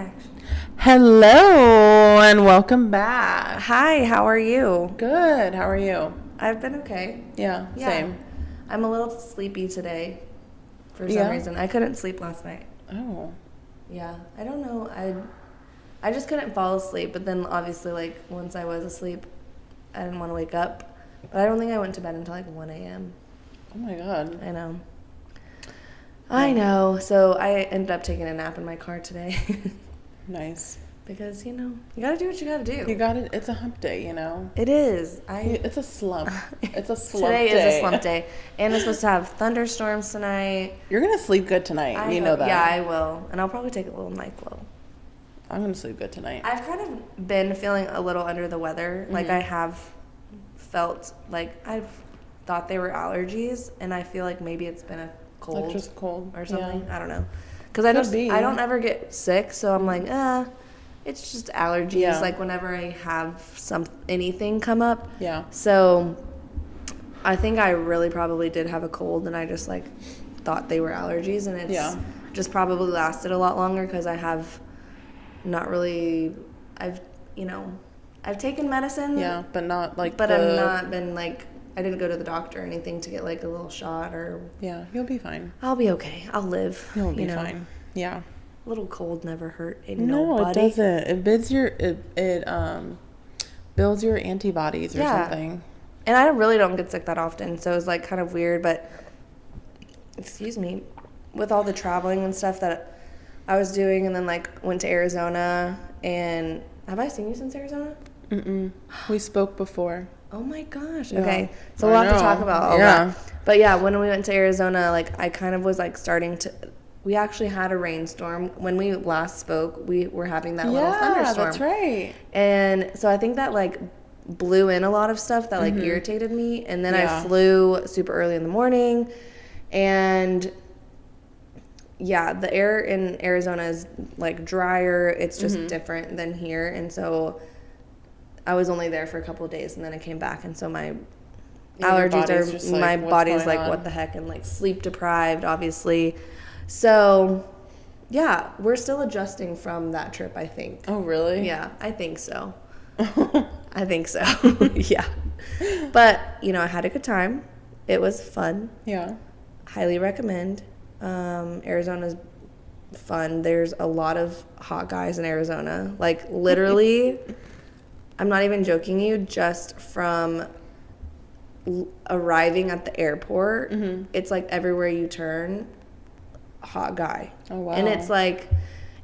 Action. Hello and welcome back. Hi, how are you? Good. How are you? I've been okay. Yeah, same. I'm a little sleepy today for some reason. I couldn't sleep last night. Oh. Yeah, I don't know. I just couldn't fall asleep, but then obviously once I was asleep, I didn't want to wake up. But I don't think I went to bed until 1 a.m. Oh my god. I know. So I ended up taking a nap in my car today. Nice. Because, you got to do what you got to do. You got it. It's a hump day, It is. It's a slump. It's a slump Today day. is a slump day. And it's supposed to have thunderstorms tonight. You're going to sleep good tonight. You know that. Yeah, I will. And I'll probably take a little NyQuil. I'm going to sleep good tonight. I've kind of been feeling a little under the weather. Mm-hmm. Like I have felt like I've thought they were allergies. And I feel like maybe it's been a cold. Like just cold. Or something. Yeah. I don't know. Because I don't ever get sick. So I'm like, it's just allergies. Yeah. Like whenever I have anything come up. Yeah. So I think I really probably did have a cold, and I just thought they were allergies, and it's just probably lasted a lot longer because I have not really. I've taken medicine. Yeah, but not But I've not been I didn't go to the doctor or anything to get a little shot or. Yeah, you'll be fine. I'll be okay. I'll live. You'll be fine. Yeah. A little cold never hurt nobody. No, it doesn't. It builds your antibodies or something. And I really don't get sick that often, so it's kind of weird. But excuse me, with all the traveling and stuff that I was doing, and then went to Arizona. And have I seen you since Arizona? Mm-mm. We spoke before. Oh my gosh. Yeah. Okay, so we'll have to talk about all that. But yeah, when we went to Arizona, I kind of was starting to. We actually had a rainstorm. When we last spoke, we were having that little thunderstorm. Yeah, that's right. And so I think that blew in a lot of stuff that irritated me. And then I flew super early in the morning. And yeah, the air in Arizona is drier. It's just different than here. And so I was only there for a couple of days, and then I came back. And so my allergies are, my body's what the heck, and sleep deprived, obviously. So, yeah, we're still adjusting from that trip, I think. Oh, really? Yeah, I think so. I think so. Yeah. But, I had a good time. It was fun. Yeah. Highly recommend. Arizona's fun. There's a lot of hot guys in Arizona. Literally, I'm not even joking you, just from arriving at the airport, it's everywhere you turn, hot guy. Oh wow. And it's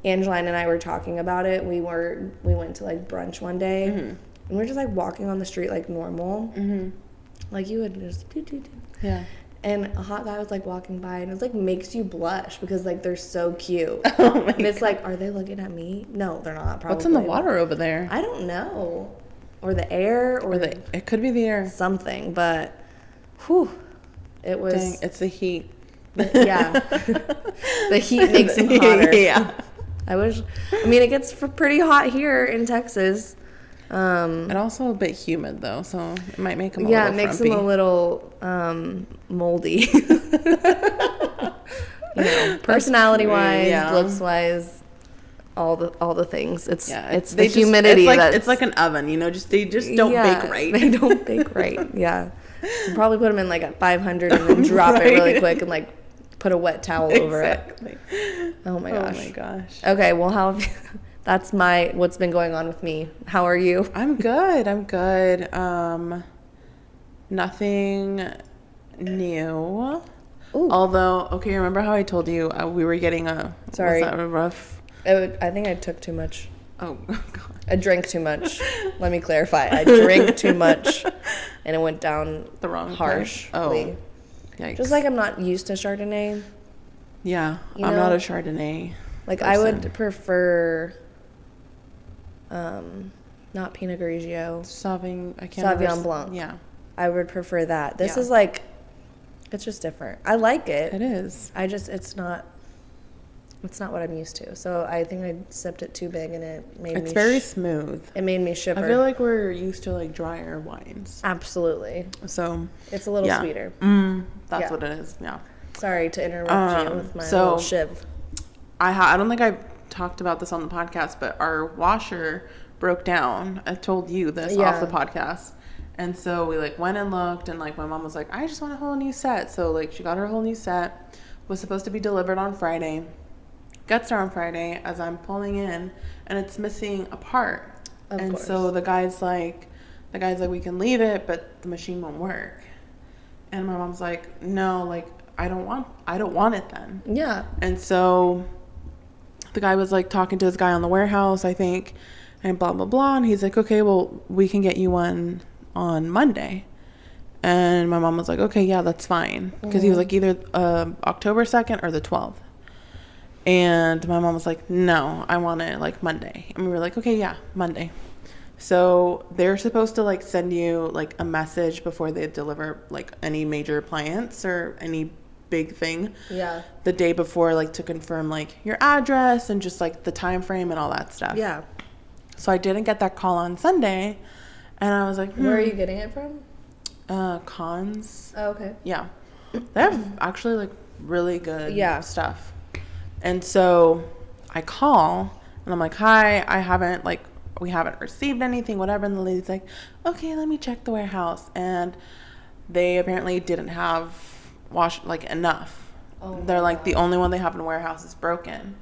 Angeline and I were talking about it. We went to brunch one day, and we're just walking on the street normal, you would just do. Yeah. And a hot guy was walking by, and it makes you blush because they're so cute. Oh my and it's are they looking at me? No, they're not. Probably. What's in the water over there? I don't know, or the air, or it could be the air. Something, but whew, it was. Dang, it's the heat. Yeah. The heat makes them hotter. Yeah. It gets pretty hot here in Texas. And also a bit humid, though, so it might make them a little frumpy. Yeah, it makes them a little moldy. Personality-wise, looks-wise, all the things. It's the humidity. It's like an oven, they just don't bake right. They don't bake right, yeah. You probably put them in at 500 and then drop it really quick and put a wet towel over it. Oh my gosh. Okay, well, that's what's been going on with me. How are you? I'm good. Nothing new. Ooh. Although, okay, remember how I told you we were getting Sorry. Was that a rough? I think I took too much. Oh, God. I drank too much. Let me clarify. I drank too much, and it went down the wrong harshly. Oh, yikes. Just I'm not used to Chardonnay. Yeah, I'm not a Chardonnay person. I would prefer, not Pinot Grigio. Sauvignon Blanc. Yeah. I would prefer that. This is it's just different. I like it. It is. It's not what I'm used to. So I think I sipped it too big, and it made me... It's very smooth. It made me shiver. I feel like we're used to drier wines. Absolutely. So... It's a little sweeter. That's what it is, yeah. Sorry to interrupt you with my little shiv. I don't think I've talked about this on the podcast, but our washer broke down. I told you this off the podcast. And so we like went and looked, and like my mom was like, I just want a whole new set. So like she got her whole new set, was supposed to be delivered on Friday. Gets there on Friday as I'm pulling in, and it's missing a part. Of course. So the guy's like, we can leave it, but the machine won't work. And my mom's like, no, like I don't want it then. Yeah. And so the guy was like talking to this guy on the warehouse, I think, and blah blah blah, and he's like, okay, well we can get you one on Monday. And my mom was like, okay, yeah, that's fine, because he was like either October 2nd or the 12th. And my mom was like, no, I want it like Monday. And we were like, okay, yeah, Monday. So they're supposed to like send you like a message before they deliver like any major appliance or any big thing. Yeah. The day before, like to confirm like your address and just like the time frame and all that stuff. Yeah. So I didn't get that call on Sunday, and I was like, Where are you getting it from? Cons. Oh, okay. Yeah. They have actually like really good stuff. And so I call and I'm like, hi, we haven't received anything, whatever. And the lady's like, okay, let me check the warehouse. And they apparently didn't have enough. Oh, they're like, the only one they have in the warehouse is broken.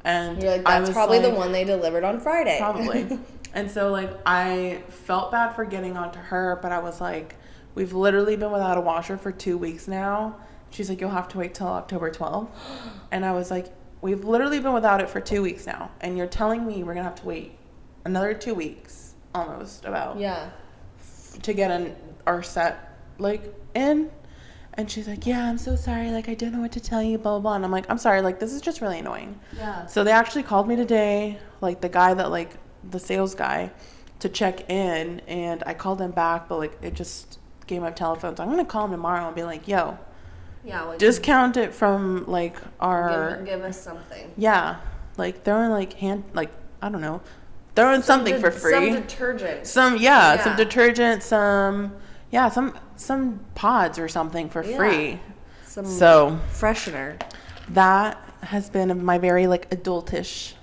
And you're like, that's probably the one they delivered on Friday. Probably. And so like I felt bad for getting onto her, but I was like, we've literally been without a washer for 2 weeks now. She's like, you'll have to wait till October 12th. And I was like, we've literally been without it for 2 weeks now, and you're telling me we're gonna have to wait another 2 weeks almost to get our set like in. And she's like, yeah, I'm so sorry, like I don't know what to tell you, blah blah blah. And I'm like, I'm sorry, like this is just really annoying. Yeah. So they actually called me today, like the guy that like the sales guy, to check in, and I called him back, but like it just gave my telephone. So I'm gonna call him tomorrow and be like, yo, yeah, like discount it from like our give us something. Yeah, like throwing like I don't know, throwing something for free. Some detergent. Some detergent. Some pods or something for free. Some freshener. That has been my very like adultish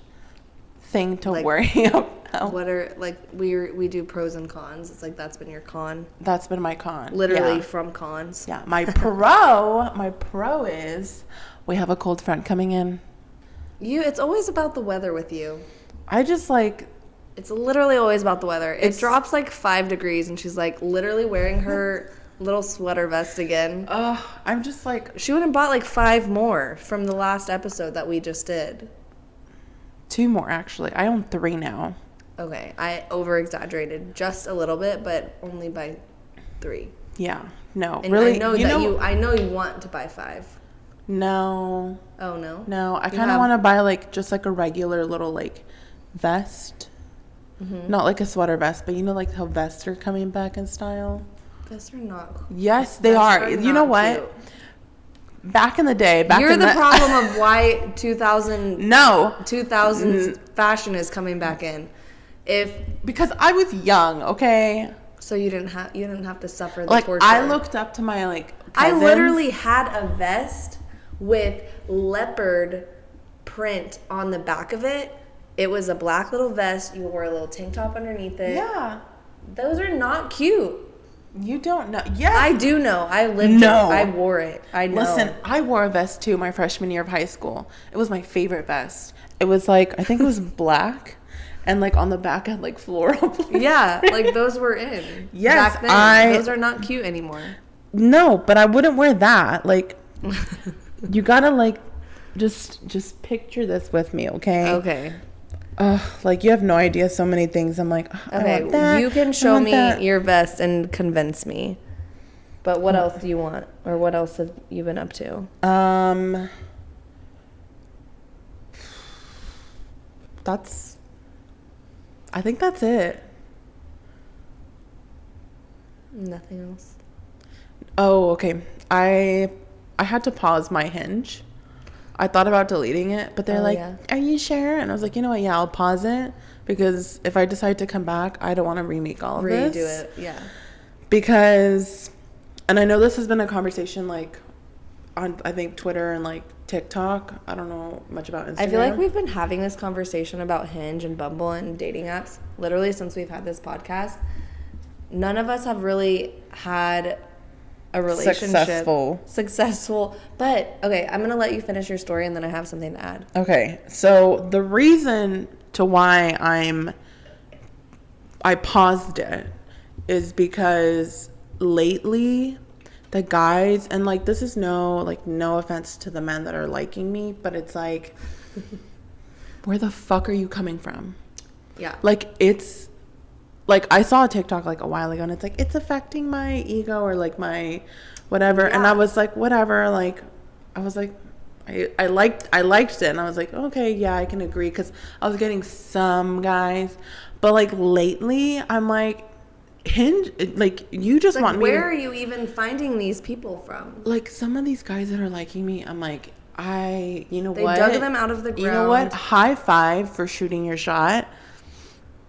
thing to worry about. What are like we do pros and cons. It's like that's been your con. That's been my con. Literally from cons. Yeah. My pro is we have a cold front coming in. It's always about the weather with you. I just like it's literally always about the weather. It drops like 5 degrees and she's like literally wearing her little sweater vest again. I'm just like she went and bought like 5 more from the last episode that we just did. 2 more actually. I own 3 now. Okay, I over-exaggerated just a little bit, but only by 3. Yeah, no, and really. I know you want to buy 5. No. Oh no. No, I kind of want to buy like just like a regular little like vest, not like a sweater vest, but you know like how vests are coming back in style. Vests are not. Yes, they are. You know what? Cute. Back in the day, you're the problem of why 2000s fashion is coming back in. Because I was young, okay. So you didn't have to suffer the like torture. I looked up to my like I cousins. literally had a vest with leopard print on the back of it. It was a black little vest. You wore a little tank top underneath it. Yeah. Those are not cute. You don't know. Yes. I do know. I lived it. I wore it. I know. Listen, I wore a vest too my freshman year of high school. It was my favorite vest. It was like, I think it was black, and like on the back had like floral. Yeah, like those were in. Yes, back then. Those are not cute anymore. No, but I wouldn't wear that. Like, you gotta like, just picture this with me, okay? Okay. Like you have no idea so many things. I'm like, okay, I want that. You can show me your vest and convince me. But what else do you want? Or what else have you been up to? I think that's it. Nothing else. Oh, okay. I had to pause my Hinge. I thought about deleting it, but they're like, are you sure? And I was like, you know what? Yeah, I'll pause it, because if I decide to come back, I don't want to remake all of this. Redo it, yeah. Because, and I know this has been a conversation like on, I think, Twitter and like TikTok. I don't know much about Instagram. I feel like we've been having this conversation about Hinge and Bumble and dating apps literally since we've had this podcast. None of us have really had a relationship. Successful. But, okay, I'm going to let you finish your story and then I have something to add. Okay. So the reason to why I paused it is because lately the guys, and like this is no offense to the men that are liking me, but it's like, where the fuck are you coming from? Yeah. Like, it's like, I saw a TikTok like a while ago and it's like, it's affecting my ego or like my whatever. Yeah. And I was like, whatever. Like, I was like, I liked it and I was like, okay, yeah, I can agree, because I was getting some guys, but like lately I'm like, Hinge, like, you just want me where are you even finding these people from? Like, some of these guys that are liking me, I'm like, you know they what? They dug them out of the ground. You know what? High five for shooting your shot,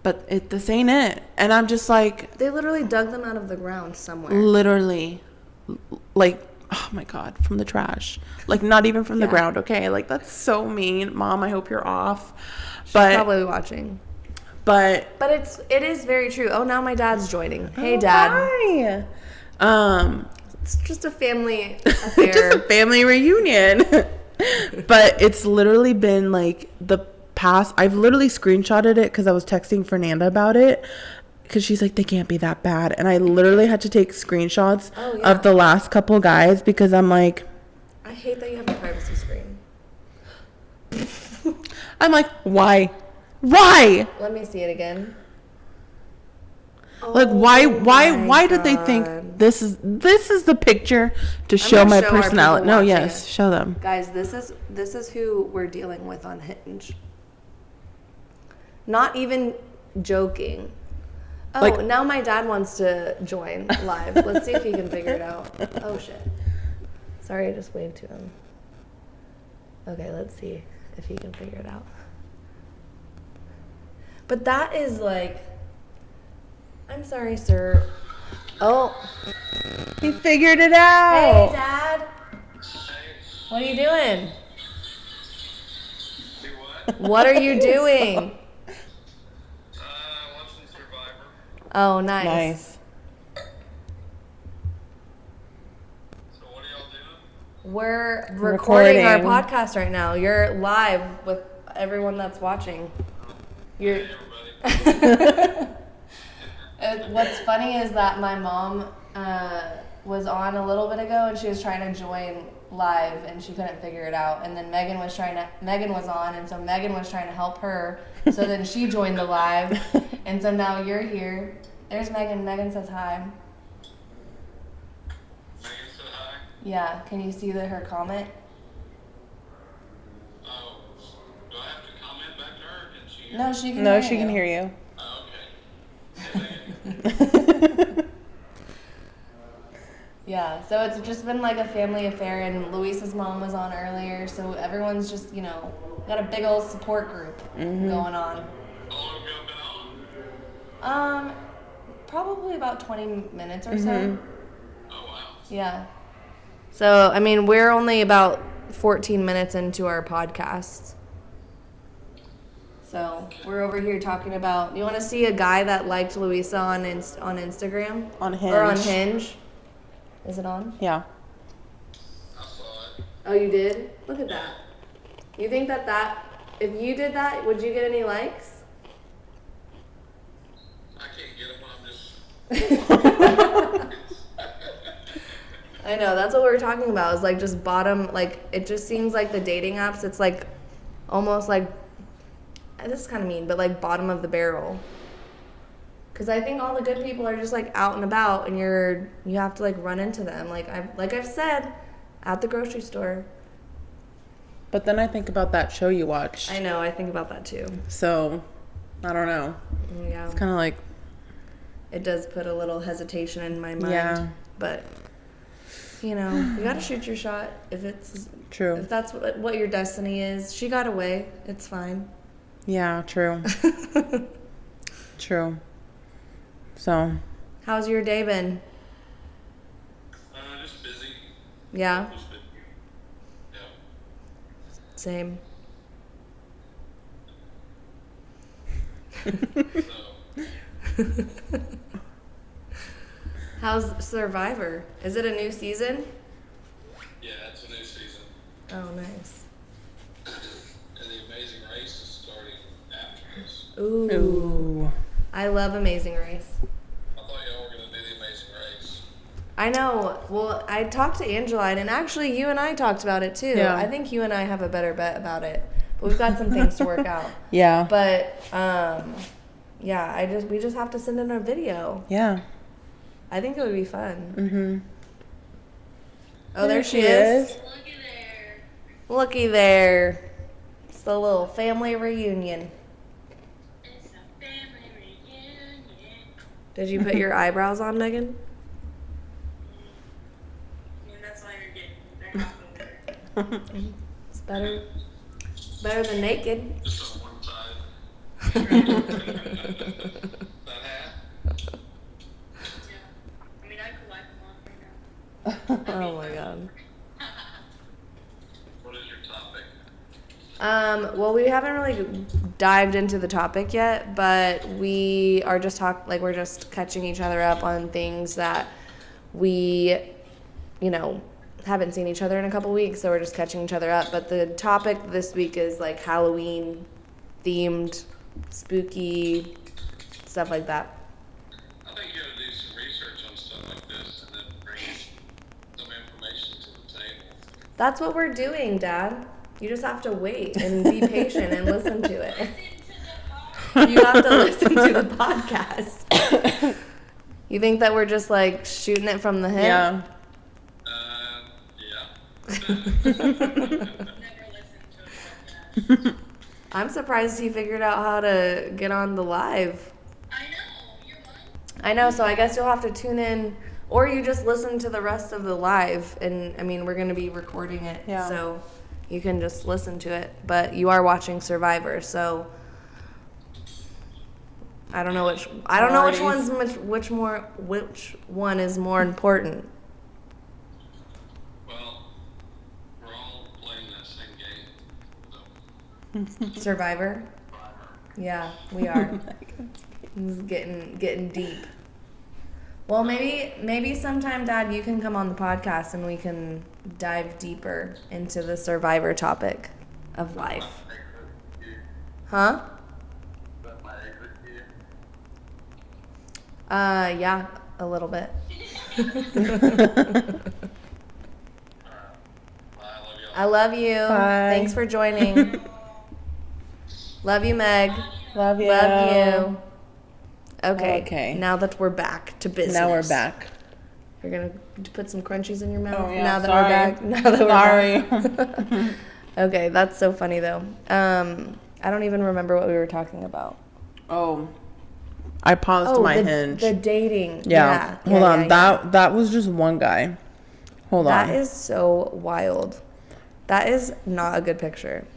but this ain't it. And I'm just like, they literally dug them out of the ground somewhere. Literally, like, oh my God, from the trash. Like, not even from the ground, okay? Like, that's so mean. Mom, I hope you're off. She's probably watching. But it is very true. Oh, now my dad's joining. Hey, Dad. Hi. It's just a family affair. Just a family reunion. But it's literally been like the past. I've literally screenshotted it because I was texting Fernanda about it, because she's like, they can't be that bad. And I literally had to take screenshots of the last couple guys, because I'm like, I hate that you have a privacy screen. I'm like, why? Let me see it again. Like, why did they think this is the picture to show my personality? No, yes, show them. Guys, this is who we're dealing with on Hinge. Not even joking. Oh, like, now my dad wants to join live. Let's see if he can figure it out. Oh shit. Sorry, I just waved to him. Okay, let's see if he can figure it out. But that is like, I'm sorry, sir. Oh. He figured it out. Hey, Dad. What are you doing? What are you doing? Watching Survivor. Oh, nice. So what are y'all doing? We're recording our podcast right now. You're live with everyone that's watching. You're. What's funny is that my mom was on a little bit ago and she was trying to join live and she couldn't figure it out. And then Megan was on, and so Megan was trying to help her. So then she joined the live, and so now you're here. There's Megan. Megan says hi. Megan said hi. Yeah. Can you see her comment? Oh, do I have to comment back to her? Can she? No, she can. No, she can hear you. Oh, okay. Hey, Yeah, so it's just been like a family affair, and Luis's mom was on earlier, so everyone's just, got a big old support group going on. How long have y'all been on? Probably about 20 minutes or so. Oh, wow. Yeah. So, I mean, we're only about 14 minutes into our podcast. So, we're over here talking about, you want to see a guy that liked Luisa on Instagram? On Hinge. Or on Hinge. Is it on? Yeah. I saw it. Oh, you did? Look at that. You think that if you did that, would you get any likes? I can't get them. I'm just. I know, that's what we were talking about. Is like just bottom, like it just seems like the dating apps, it's like almost like, this is kind of mean, but like bottom of the barrel. Because I think all the good people are just like out and about, and you have to like run into them. Like I've said, at the grocery store. But then I think about that show you watched. I know, I think about that too. So, I don't know. Yeah. It's kind of like, it does put a little hesitation in my mind. Yeah. But, you gotta shoot your shot if it's true. If that's what your destiny is. She got away. It's fine. Yeah, true. True. So. How's your day been? Just busy. Yeah. Same. How's Survivor? Is it a new season? Yeah, it's a new season. Oh, nice. And the Amazing Race is starting after this. Ooh. I love Amazing Race. I thought y'all were going to do the Amazing Race. I know. Well, I talked to Angeline, and actually you and I talked about it too. Yeah. I think you and I have a better bet about it. But we've got some things to work out. Yeah. But, yeah, we just have to send in a video. Yeah. I think it would be fun. Mm-hmm. Oh, there she is. Looky there. Looky there. It's the little family reunion. It's a family reunion. Did you put your eyebrows on, Megan? That's all you're getting. They're not there. It's better. It's better than naked. Just on one side. That hat? Yeah. I mean, I could wipe them off right now. Oh my god. What is your topic? Well, we haven't really dived into the topic yet, but we are just we're just catching each other up on things that we, haven't seen each other in a couple weeks, so we're just catching each other up. But the topic this week is like Halloween themed, spooky stuff like that. I think you ought to do some research on stuff like this and then bring some information to the table. That's what we're doing, Dad. You just have to wait and be patient and listen to it. You have to listen to the podcast. You think that we're just like shooting it from the hip? Yeah. Yeah. Never listened to a podcast. I'm surprised you figured out how to get on the live. I know, you're one. I know, so I guess you'll have to tune in, or you just listen to the rest of the live. And I mean, we're going to be recording it, so you can just listen to it. But you are watching Survivor, so I don't know which one is more important. Well, we're all playing that same game. So, Survivor? Yeah, we are. It's getting deep. Well, maybe sometime, Dad, you can come on the podcast and we can dive deeper into the Survivor topic of life. Huh? but my exit here. Yeah, a little bit. I love you. Bye. Thanks for joining. Love you, Meg. Love you. Love you. Okay. Okay. Now that we're back to business. Now we're back. You're gonna put some crunchies in your mouth. Oh, yeah, Now that sorry. we're back. Now that we're Sorry. back. Okay, that's so funny though. I don't even remember what we were talking about. Oh. I paused my hinge. The dating. Yeah. Hold on. That was just one guy. Hold on. That is so wild. That is not a good picture.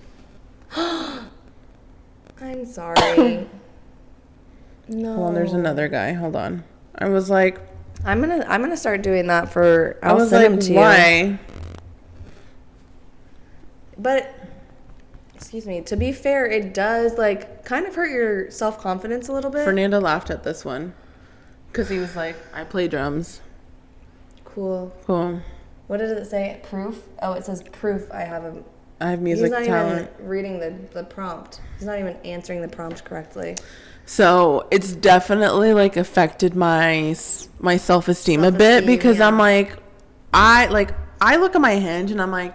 I'm sorry. No. Hold on, there's another guy. Hold on. I was like, I'm gonna start doing that for. I was send like, him to why? you. But, excuse me. To be fair, it does like kind of hurt your self-confidence a little bit. Fernando laughed at this one because he was like, I play drums. Cool. Cool. What did it say? Proof? Oh, it says proof. I have music He's not talent. even reading the prompt. He's not even answering the prompt correctly. So it's definitely like affected my self-esteem a bit because yeah. I'm like, I look at my hinge and I'm like,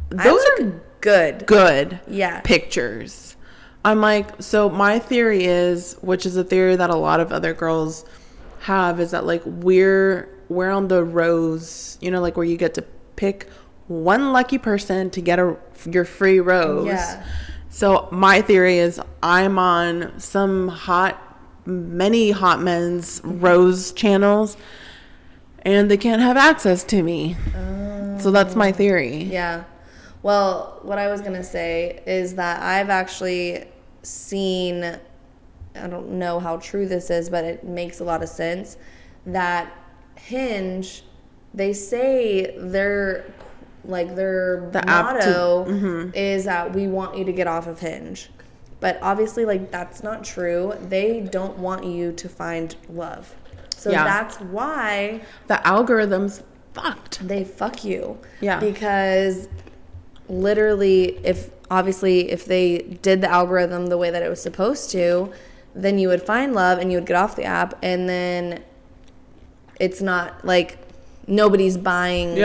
those are good Yeah. pictures. I'm like, so my theory is, which is a theory that a lot of other girls have, is that like we're on the rose, like where you get to pick one lucky person to get your free rose. Yeah. So my theory is I'm on many hot men's rose channels and they can't have access to me. So that's my theory. Yeah. Well, what I was going to say is that I've actually seen, I don't know how true this is, but it makes a lot of sense, that Hinge, they say their like their motto is that we want you to get off of Hinge. But obviously, like, that's not true. They don't want you to find love. So that's why the algorithm's fucked. They fuck you. Yeah. Because literally, if they did the algorithm the way that it was supposed to, then you would find love and you would get off the app, and then it's not like nobody's buying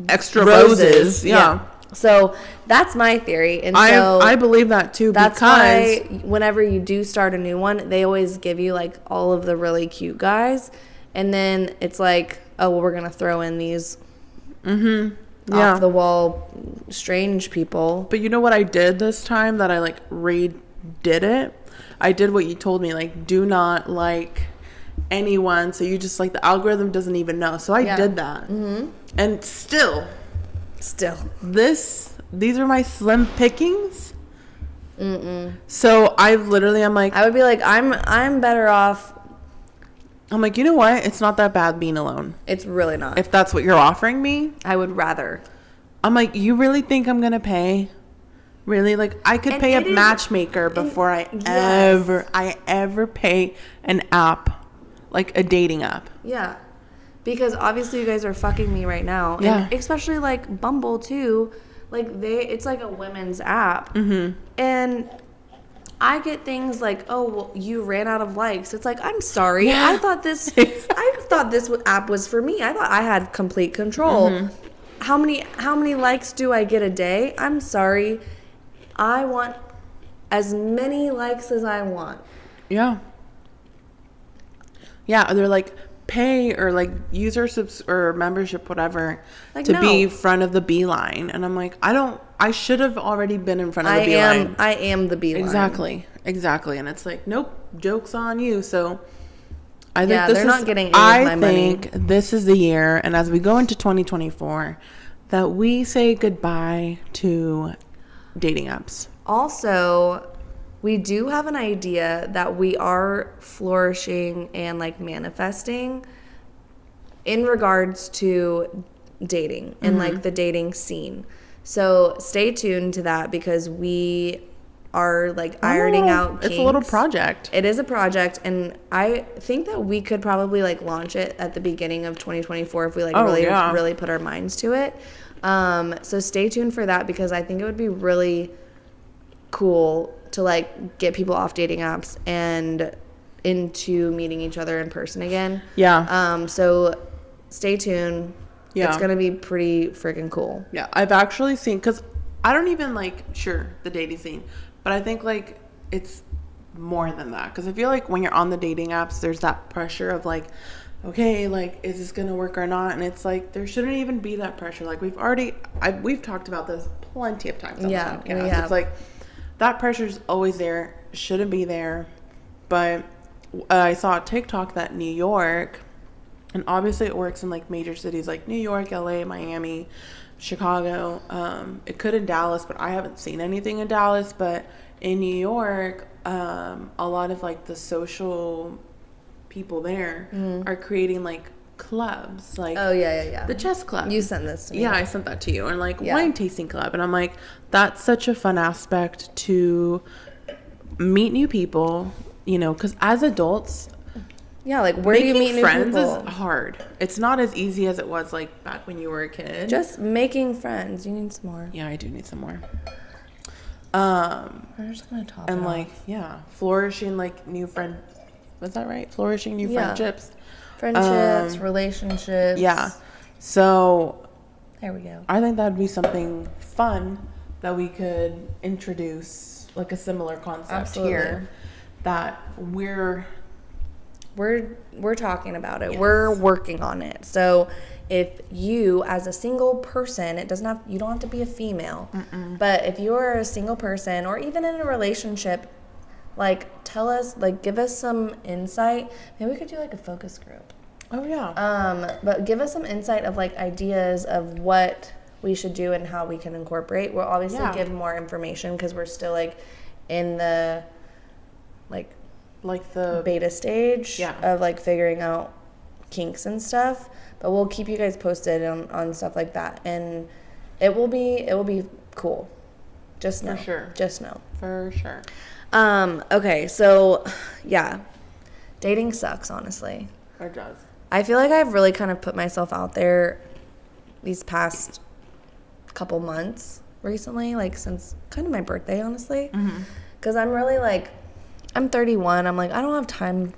extra roses. Yeah. So that's my theory, and I believe that too. That's why whenever you do start a new one, they always give you like all of the really cute guys, and then it's like, oh well, we're gonna throw in these off the wall strange people. But you know what I did this time that I like redid it? I did what you told me, like, do not like anyone, so you just like the algorithm doesn't even know. So I did that, and still these are my slim pickings. So I'm like, I would be like, I'm better off. I'm like, you know what, it's not that bad being alone. It's really not. If that's what you're offering me, I would rather. I'm like, you really think I'm gonna pay? Really? Like, I could pay a matchmaker before I ever pay an app, like a dating app. Yeah. Because obviously you guys are fucking me right now. Yeah. And especially like Bumble too. Like it's like a women's app. And I get things like, oh, well, you ran out of likes. It's like, I'm sorry. Yeah. I thought this app was for me. I thought I had complete control. How many likes do I get a day? I'm sorry. I want as many likes as I want. Yeah. Yeah, they're like, pay or like user or membership, whatever, like, to be front of the beeline. And I'm like, I should have already been in front of the beeline. I am the beeline. Exactly. And it's like, nope, joke's on you. So I think they're not getting any of my money. I think this is the year, and as we go into 2024, that we say goodbye to dating apps. Also, we do have an idea that we are flourishing and like manifesting in regards to dating and like the dating scene. So stay tuned to that, because we are like ironing out kinks. It's a little project. It is a project, and I think that we could probably like launch it at the beginning of 2024 if we like really put our minds to it. So stay tuned for that, because I think it would be really cool to like get people off dating apps and into meeting each other in person again. Yeah. So stay tuned. Yeah. It's going to be pretty freaking cool. Yeah. I've actually seen, because I don't even like, the dating scene, but I think like it's more than that. Because I feel like when you're on the dating apps, there's that pressure of like, okay, like, is this going to work or not? And it's like, there shouldn't even be that pressure. Like, we've talked about this plenty of times on the podcast. It's like, that pressure's always there, shouldn't be there. But I saw a TikTok that New York, and obviously it works in like major cities like New York, LA, Miami, Chicago. It could in Dallas, but I haven't seen anything in Dallas. But in New York, a lot of like the social people there are creating like clubs, like the chess club. You sent this to me. Yeah, I sent that to you. And like wine tasting club, and I'm like, that's such a fun aspect to meet new people, you know, because as adults, like, where do you meet new friends people? Is hard. It's not as easy as it was like back when you were a kid. Just making friends. You need some more. Yeah, I do need some more. We're just gonna top and it like off. Flourishing like new friend. Was that right? Flourishing new friendships. Friendships, relationships. Yeah. So there we go. I think that would be something fun that we could introduce, like a similar concept here, that we're talking about it. Yes. We're working on it. So if you, as a single person, you don't have to be a female, but if you're a single person or even in a relationship, like, tell us, like, give us some insight. Maybe we could do like a focus group. Oh yeah. But give us some insight of like ideas of what we should do and how we can incorporate. We'll obviously give more information, because we're still like in the like the beta stage of like figuring out kinks and stuff, but we'll keep you guys posted on stuff like that, and it will be cool. Just know. For sure. Just know. For sure. Okay, so yeah, dating sucks, honestly. It does. I feel like I've really kind of put myself out there these past couple months recently, like since kind of my birthday, honestly. Because I'm really like, I'm 31. I'm like, I don't have time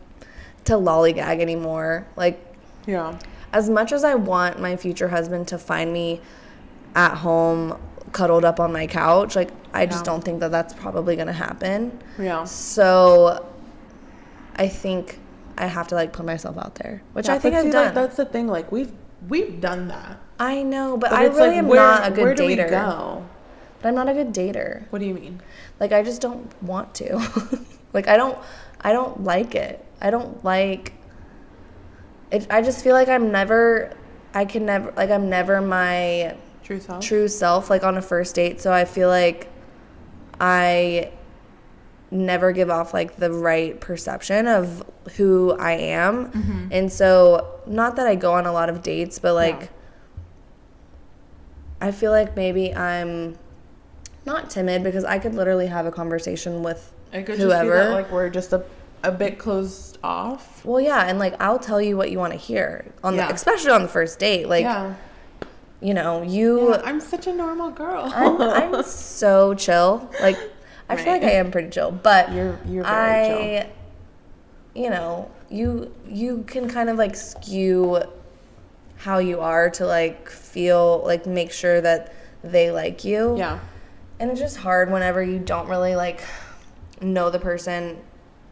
to lollygag anymore. Like, yeah. As much as I want my future husband to find me at home, cuddled up on my couch, like, I just don't think that that's probably going to happen. Yeah. So I think I have to, like, put myself out there, which I think I've done. Like, that's the thing. Like, we've done that. I know, but I really am not a good dater. Where do we go? But I'm not a good dater. What do you mean? Like, I just don't want to. Like, I don't like it. I don't like it. I just feel like I'm never my true self, like, on a first date. So I feel like I never give off, like, the right perception of who I am. And so, not that I go on a lot of dates, but, like, I feel like maybe I'm not timid, because I could literally have a conversation with it could whoever. Just be that, like, we're just a bit closed off. Well, yeah, and, like, I'll tell you what you want to hear especially on the first date. Like, you know, I'm such a normal girl. I'm so chill. Like, I feel like I am pretty chill, but you're very chill. You know, you can kind of, like, skew how you are to, like, feel, like, make sure that they like you. Yeah. And it's just hard whenever you don't really, like, know the person,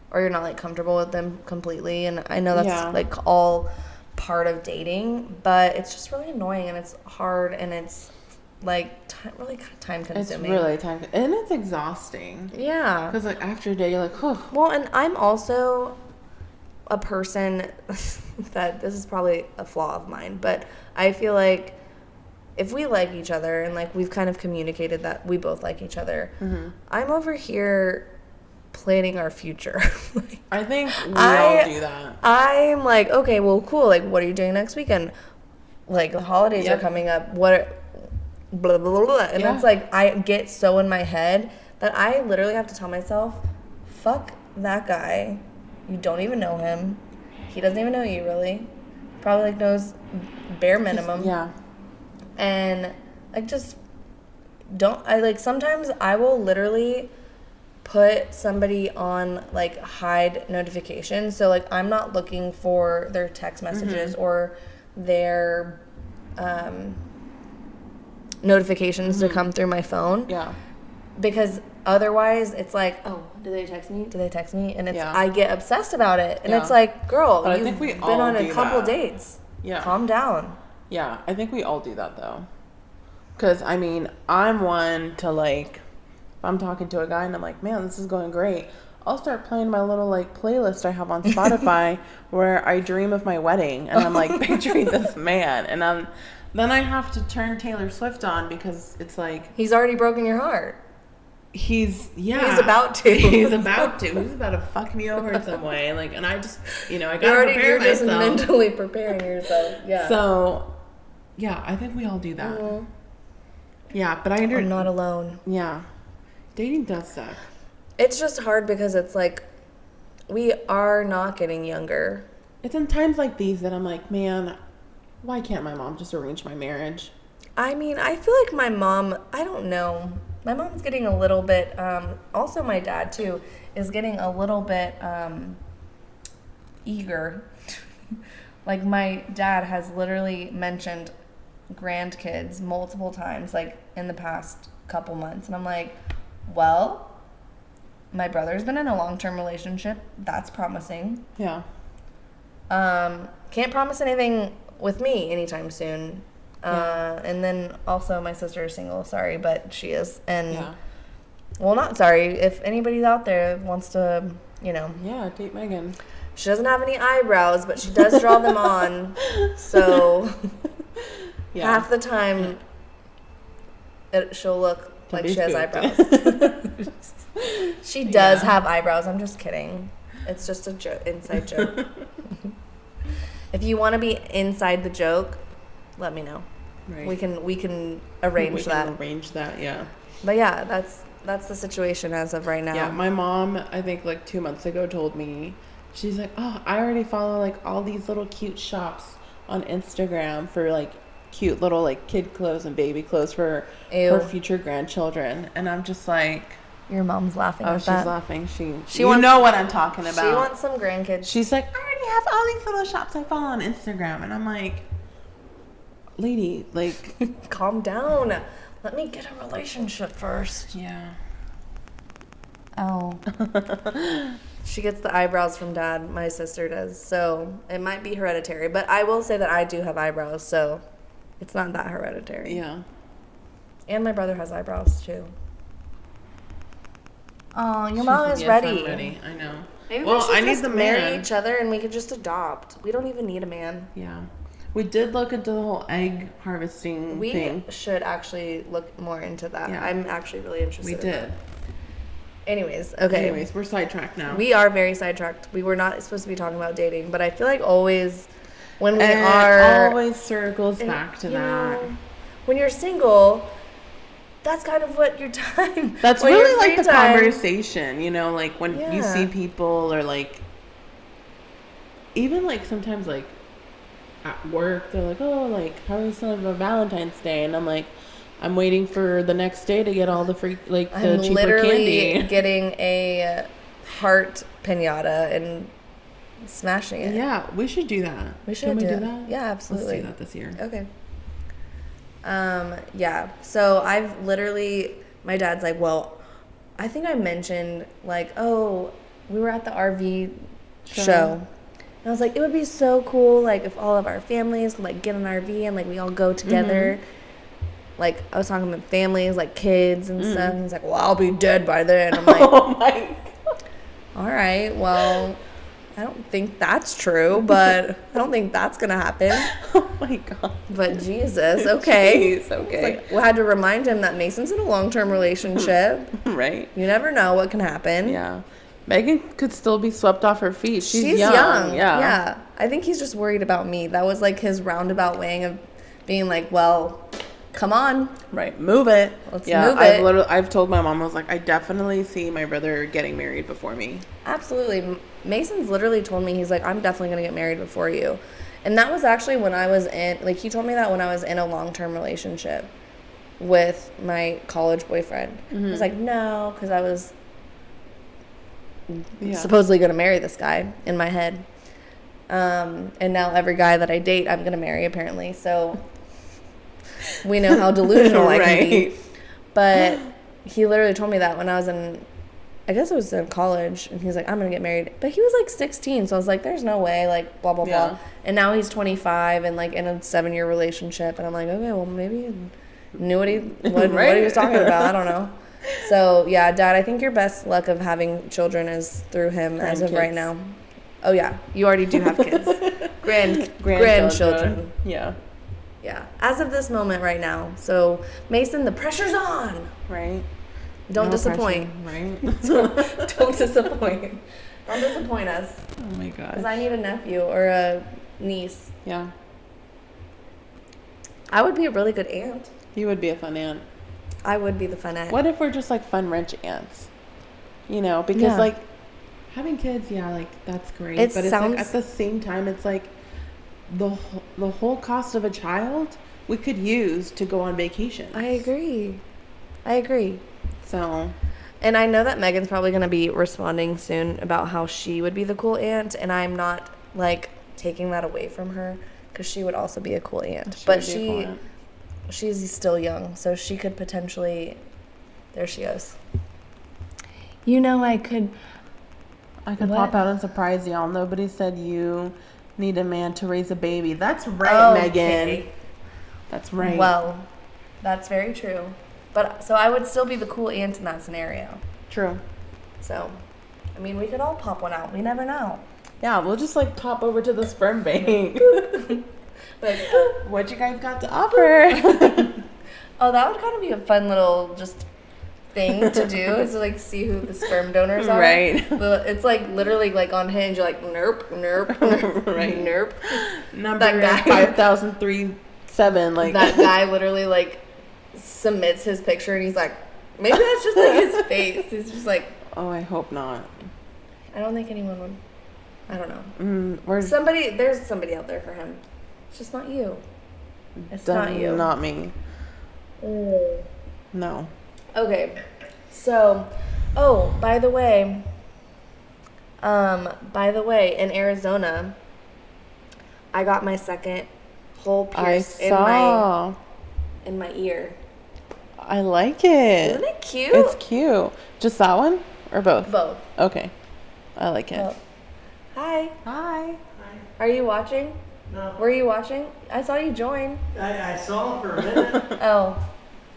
or you're not, like, comfortable with them completely. And I know that's like all part of dating, but it's just really annoying, and it's hard, and it's like really time consuming. It's really and it's exhausting. Yeah. Because, like, after a day, you're like, oh. Well, and I'm also a person that, this is probably a flaw of mine, but I feel like if we like each other, and, like, we've kind of communicated that we both like each other, I'm over here planning our future. Like, I think we all do that. I'm like, okay, well, cool. Like, what are you doing next weekend? Like, the holidays are coming up. What? Blah, blah, blah, blah. And that's, like, I get so in my head that I literally have to tell myself, fuck that guy. You don't even know him. He doesn't even know you, really. Probably, like, knows bare minimum. Yeah. And, like, just don't. Sometimes I will literally put somebody on, like, hide notifications. So, like, I'm not looking for their text messages or their notifications to come through my phone. Yeah. Because otherwise it's like, oh, do they text me? And it's I get obsessed about it. And it's like, girl, but you've been on a couple dates. Yeah. Calm down. Yeah, I think we all do that, though. Because, I mean, I'm one to, like, if I'm talking to a guy and I'm like, man, this is going great, I'll start playing my little, like, playlist I have on Spotify where I dream of my wedding, and I'm, like, picturing this man, and then I have to turn Taylor Swift on, because it's like, he's already broken your heart. He's about to. He's about to fuck me over in some way. Like, and I just, I gotta prepare myself. You're just mentally preparing yourself. Yeah. So, yeah, I think we all do that. Mm-hmm. Yeah, but I'm not alone. Yeah. Dating does suck. It's just hard because it's like, we are not getting younger. It's in times like these that I'm like, man, why can't my mom just arrange my marriage? I mean, I feel like my mom, I don't know. My mom's getting a little bit, also my dad too, is getting a little bit eager. Like, my dad has literally mentioned grandkids multiple times, like, in the past couple months. And I'm like, well, my brother's been in a long-term relationship. That's promising. Yeah. Can't promise anything with me anytime soon. And then also my sister is single. Sorry, but she is. And well, not sorry. If anybody's out there wants to, Yeah, date Megan. She doesn't have any eyebrows, but she does draw them on. So half the time she'll look like she has eyebrows. She does have eyebrows. I'm just kidding. It's just a inside joke. If you want to be inside the joke, let me know. Right. We can arrange that. Arrange that, yeah. But yeah, that's the situation as of right now. Yeah, my mom, I think like 2 months ago, told me, she's like, oh, I already follow like all these little cute shops on Instagram for like cute little like kid clothes and baby clothes for her future grandchildren. And I'm just like, your mom's laughing at that. Oh, she's laughing. She you know what I'm talking about. She wants some grandkids. She's like, I already have all these little shops I follow on Instagram. And I'm like, lady, like, calm down. Let me get a relationship first. Yeah. Oh. She gets the eyebrows from dad. My sister does. So it might be hereditary. But I will say that I do have eyebrows. So it's not that hereditary. Yeah. And my brother has eyebrows too. Oh, your mom is ready. I'm ready. I know. Maybe we should just marry each other and we could just adopt. We don't even need a man. Yeah. We did look into the whole egg harvesting thing. We should actually look more into that. Yeah. I'm actually really interested in that. Anyways, okay. Anyways, we're sidetracked now. We are very sidetracked. We were not supposed to be talking about dating, but I feel like always when we are... It always circles back to that. Know, when you're single, that's kind of what your time... That's really like the conversation, you know, like when you see people or like... Even like sometimes like at work, they're like, oh, like, how are you celebrating Valentine's Day? And I'm like, I'm waiting for the next day to get all the free, like, the cheaper candy. I'm literally getting a heart piñata and smashing it. Yeah, we should do that. Can we do that? Yeah, absolutely. Let's do that this year. Okay. Yeah. So I've literally, my dad's like, well, I think I mentioned, like, oh, we were at the RV show. And I was like, it would be so cool, like, if all of our families could, like, get an RV and, like, we all go together. Mm-hmm. Like, I was talking about families, like, kids and stuff. And he's like, well, I'll be dead by then. I'm like, oh, my God. All right, well, I don't think that's true, but I don't think that's going to happen. Oh, my God. But Jesus, okay. Jeez, okay. Like, we had to remind him that Mason's in a long-term relationship. Right. You never know what can happen. Yeah. Megan could still be swept off her feet. She's young. Yeah. I think he's just worried about me. That was like his roundabout way of being like, well, come on. Right. Move it. Let's move it. I've told my mom, I was like, I definitely see my brother getting married before me. Absolutely. Mason's literally told me, he's like, I'm definitely going to get married before you. And that was actually when I was he told me that when I was in a long-term relationship with my college boyfriend. Mm-hmm. I was like, no, because I was... supposedly going to marry this guy in my head. And now every guy that I date, I'm going to marry, apparently. So we know how delusional I can be. But he literally told me that when I was I guess it was in college. And he's like, I'm going to get married. But he was like 16. So I was like, there's no way, like, blah, blah, blah. And now he's 25 and like in a 7-year relationship. And I'm like, okay, well, maybe he knew what he was talking about. I don't know. So, yeah, Dad, I think your best luck of having children is through him as of right now. Oh, yeah. You already do have kids. Grandchildren. Yeah. Yeah. As of this moment right now. So, Mason, the pressure's on. Right. Don't disappoint. Pressure, right? Don't disappoint. Don't disappoint us. Oh, my God. Because I need a nephew or a niece. Yeah. I would be a really good aunt. You would be a fun aunt. I would be the fun aunt. What if we're just like fun rich aunts? You know, because like having kids, like that's great. But it's like at the same time, it's like the whole cost of a child we could use to go on vacation. I agree. So, and I know that Megan's probably going to be responding soon about how she would be the cool aunt, and I'm not like taking that away from her because she would also be a cool aunt. But she's still young, so she could potentially... There she goes. You know, I could pop out and surprise y'all. Nobody said you need a man to raise a baby. That's right, Megan. That's right. Well, that's very true. But so I would still be the cool aunt in that scenario. True. So, I mean, we could all pop one out. We never know. Yeah, we'll just like pop over to the sperm bank. Like, what you guys got to offer? Oh, that would kind of be a fun little just thing to do is to like see who the sperm donors are. Right. It's like literally like on Hinge, you're like nerp, nerp, nerp, Right. nerp. Number That guy- 5037. Like That guy literally like submits his picture and he's like, maybe that's just like his face. He's just like, Oh, I hope not. I don't think anyone would. I don't know. There's There's somebody out there for him. It's just not you. It's not you. Not me. Mm. No. Okay, so, by the way, in Arizona, I got my second hole pierced in my ear. I like it. Isn't it cute? It's cute. Just that one or both? Both. Okay. I like it. Oh. Hi. Hi. Are you watching? No. Were you watching? I saw you join. I saw for a minute. Oh.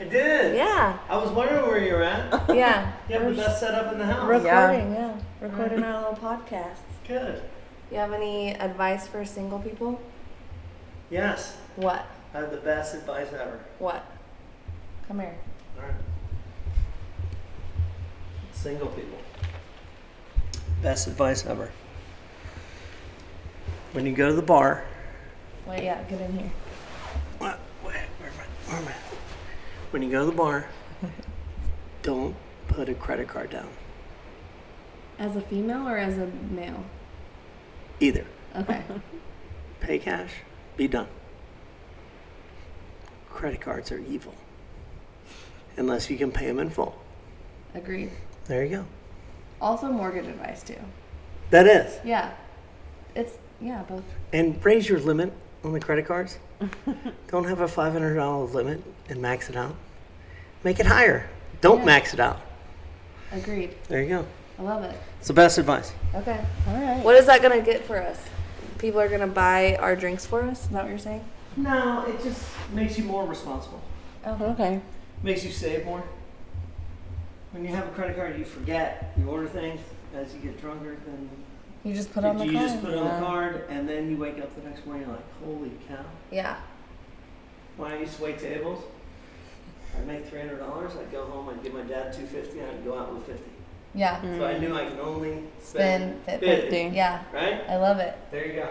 I did. Yeah. I was wondering where you're at. Yeah. You have the best setup in the house. Recording, yeah. Recording our little podcast. Good. You have any advice for single people? Yes. What? I have the best advice ever. What? Come here. All right. Single people. Best advice ever. When you go to the bar. Wait, yeah, get in here. Where am I? When you go to the bar, don't put a credit card down. As a female or as a male? Either. Okay. Pay cash. Be done. Credit cards are evil. Unless you can pay them in full. Agreed. There you go. Also mortgage advice too. That is. Yeah. Both. And raise your limit on the credit cards. Don't have a $500 limit and max it out. Make it higher. Don't max it out. Agreed. There you go. I love it. It's the best advice. Okay. All right. What is that going to get for us? People are going to buy our drinks for us? Is that what you're saying? No, it just makes you more responsible. Okay. Makes you save more. When you have a credit card, you forget. You order things. As you get drunker, then You just put on the you card. just put it on the card, and then you wake up the next morning like, holy cow. Yeah. When I used to wait tables, I'd make $300. I'd go home, I'd give my dad $250, and I'd go out with $50. Yeah. So I knew I could only Spend spend 50. Yeah. Right? I love it. There you go.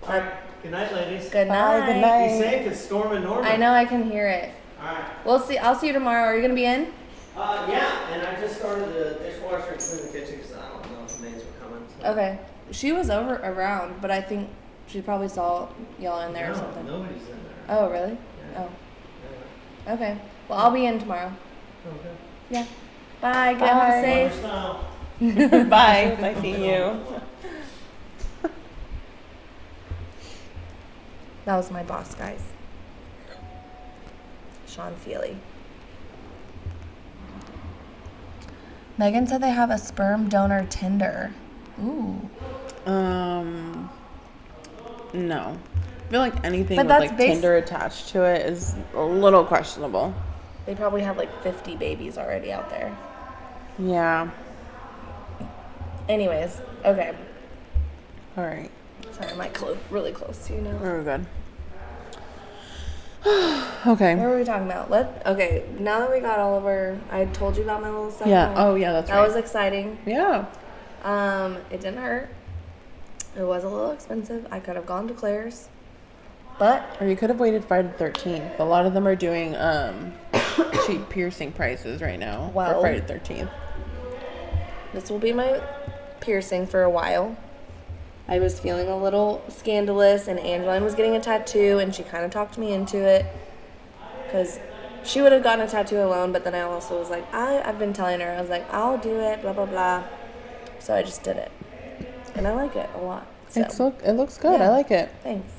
All right. Good night, ladies. Good Bye, night. good night. Be safe. It's storming normal. I know, I can hear it. All right. We'll see. I'll see you tomorrow. Are you going to be in? Yeah, and I just started the dishwasher and cleaned the kitchen because I don't know if the maids were coming. So. Okay. She was around, but I think she probably saw y'all in there or No, something. nobody's in there. Oh, really? Yeah. Oh. Okay. Well, I'll be in tomorrow. Okay. Yeah. Bye. Get Bye. home Water safe. style. Bye. Nice seeing you. That was my boss, guys. Sean Feely. Megan said they have a sperm donor Tinder. Ooh. No. I feel like anything But with that's like Tinder attached to it is a little questionable. They probably have like 50 babies already out there. Yeah. Anyways, okay. All right. Sorry, I'm like really close to you now. We're good. Okay. What were we talking about? Okay, now that we got all of our, I told you about my little stuff. Yeah. Oh, yeah, that's right. That was exciting. Yeah. It didn't hurt. It was a little expensive. I could have gone to Claire's, but Or you could have waited Friday the 13th. A lot of them are doing cheap piercing prices right now for Well. Friday the 13th. this will be my piercing for a while. I was feeling a little scandalous, and Angeline was getting a tattoo, and she kind of talked me into it because she would have gotten a tattoo alone, but then I also was like, I've been telling her, I was like, I'll do it, blah, blah, blah. So I just did it, and I like it a lot. So, It looks good. Yeah. I like it. thanks.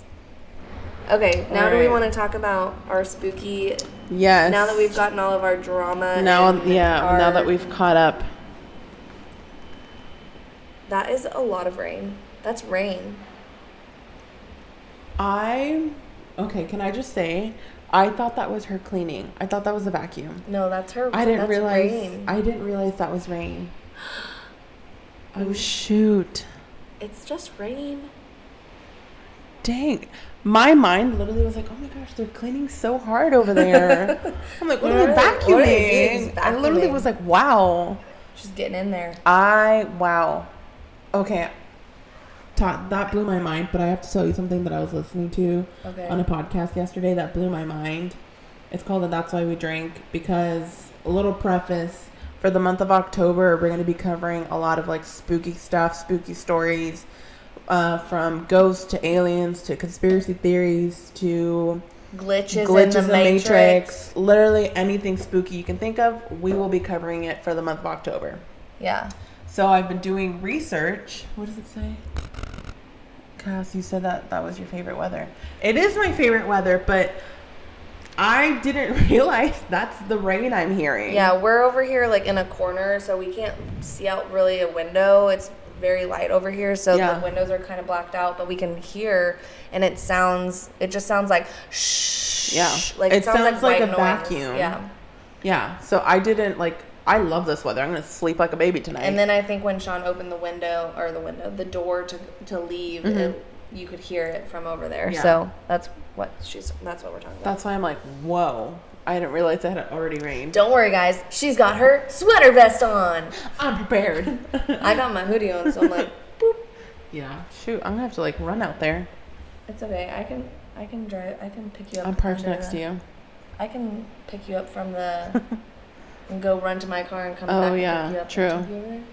Okay, now do we Alright. want to talk about our spooky, Yes. now that we've gotten all of our drama? Now and that our- we've caught up. That is a lot of rain. That's rain. Okay, can I just say, I thought that was her cleaning. I thought that was a vacuum. No, that's her. I didn't that's realize. rain. I didn't realize that was rain. Oh shoot! It's just rain. dang. My mind literally was like, oh my gosh, they're cleaning so hard over there. I'm like, what are they vacuuming? I literally was like, wow. She's getting in there. Wow. Okay. That blew my mind, but I have to tell you something that I was listening to on a podcast yesterday that blew my mind. It's called the That's Why We Drink, because a little preface, for the month of October, we're going to be covering a lot of like spooky stuff, spooky stories, from ghosts to aliens to conspiracy theories to glitches in the Matrix. Literally anything spooky you can think of, we will be covering it for the month of October. Yeah. So I've been doing research. What does it say? Cass, you said that was your favorite weather. It is my favorite weather, but I didn't realize that's the rain I'm hearing. Yeah, we're over here like in a corner, so we can't see out really a window. It's very light over here, so the windows are kind of blacked out, but we can hear, and it just sounds like shh. Yeah. Like it sounds like a noise. vacuum. Yeah. Yeah. So I love this weather. I'm going to sleep like a baby tonight. And then I think when Sean opened the door to leave, you could hear it from over there. Yeah. So that's what we're talking about. That's why I'm like, whoa. I didn't realize it had already rained. Don't worry, guys. She's got her sweater vest on. I'm prepared. I got my hoodie on, so I'm like, boop. Yeah. Shoot, I'm going to have to like run out there. It's okay. I can drive. I can pick you up. I'm parked next to you. I can pick you up from the and go run to my car and come back and pick you up. True. And take you over there.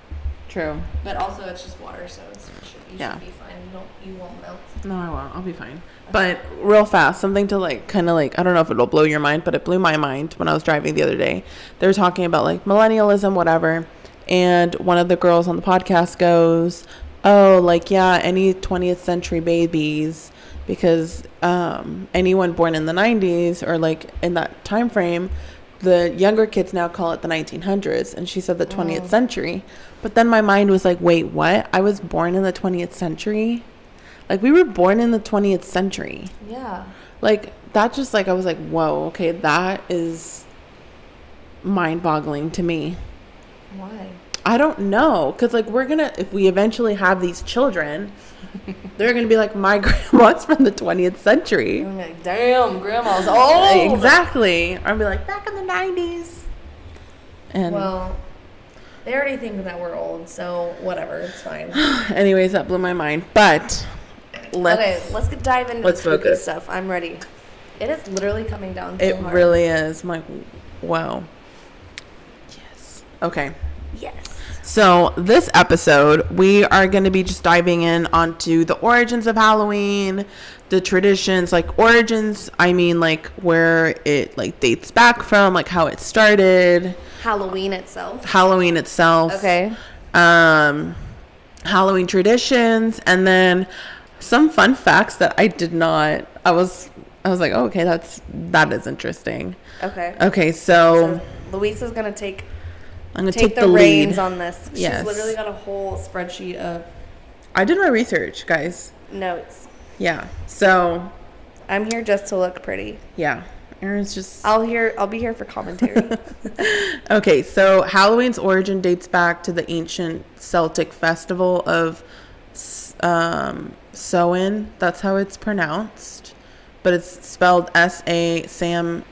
True. But also it's just water, so you should be fine. You won't melt. No, I won't. I'll be fine. But real fast, something to like kind of like, I don't know if it'll blow your mind, but it blew my mind when I was driving the other day. They were talking about like millennialism, whatever. And one of the girls on the podcast goes, oh, like, yeah, any 20th century babies, because anyone born in the 90s or like in that time frame, the younger kids now call it the 1900s. And she said the 20th century. But then my mind was like, wait, what? I was born in the 20th century? Like, we were born in the 20th century. Yeah. Like, that just, like, I was like, whoa, okay, that is mind-boggling to me. Why? I don't know. Because, like, if we eventually have these children, they're going to be like, my grandma's from the 20th century. I'm like, damn, grandma's old. Exactly. I'll be like, back in the 90s. And well, they already think that we're old, so whatever, it's fine. Anyways, that blew my mind. But let's dive into the spooky focus. stuff. I'm ready. It is literally coming down so hard. It really is. I'm like, wow. Yes. Okay. Yes. So this episode, we are going to be just diving in onto the origins of Halloween, the traditions, like origins, I mean like where it like dates back from, like how it started. Halloween itself. Okay. Halloween traditions, and then some fun facts that I did not. I was like, oh, okay, that is interesting. Okay, so Luisa's gonna take. I'm gonna take the reins lead on this. Yes. She's literally got a whole spreadsheet of. I did my research, guys. Notes. Yeah. So. I'm here just to look pretty. Yeah. Erin's just. I'll be here for commentary. Okay, so Halloween's origin dates back to the ancient Celtic festival of Samhain. That's how it's pronounced, but it's spelled S-A-M-H-A-I-N.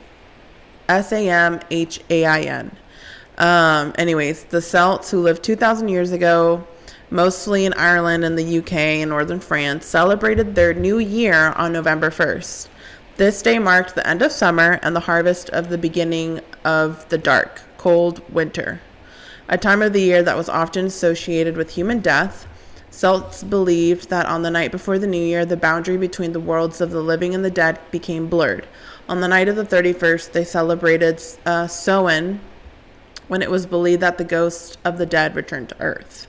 Anyways, the Celts, who lived 2,000 years ago, mostly in Ireland and the UK and northern France, celebrated their new year on November 1st. This day marked the end of summer and the harvest of the beginning of the dark, cold winter, a time of the year that was often associated with human death. Celts believed that on the night before the new year, the boundary between the worlds of the living and the dead became blurred. On the night of the 31st, they celebrated Samhain, when it was believed that the ghost of the dead returned to Earth.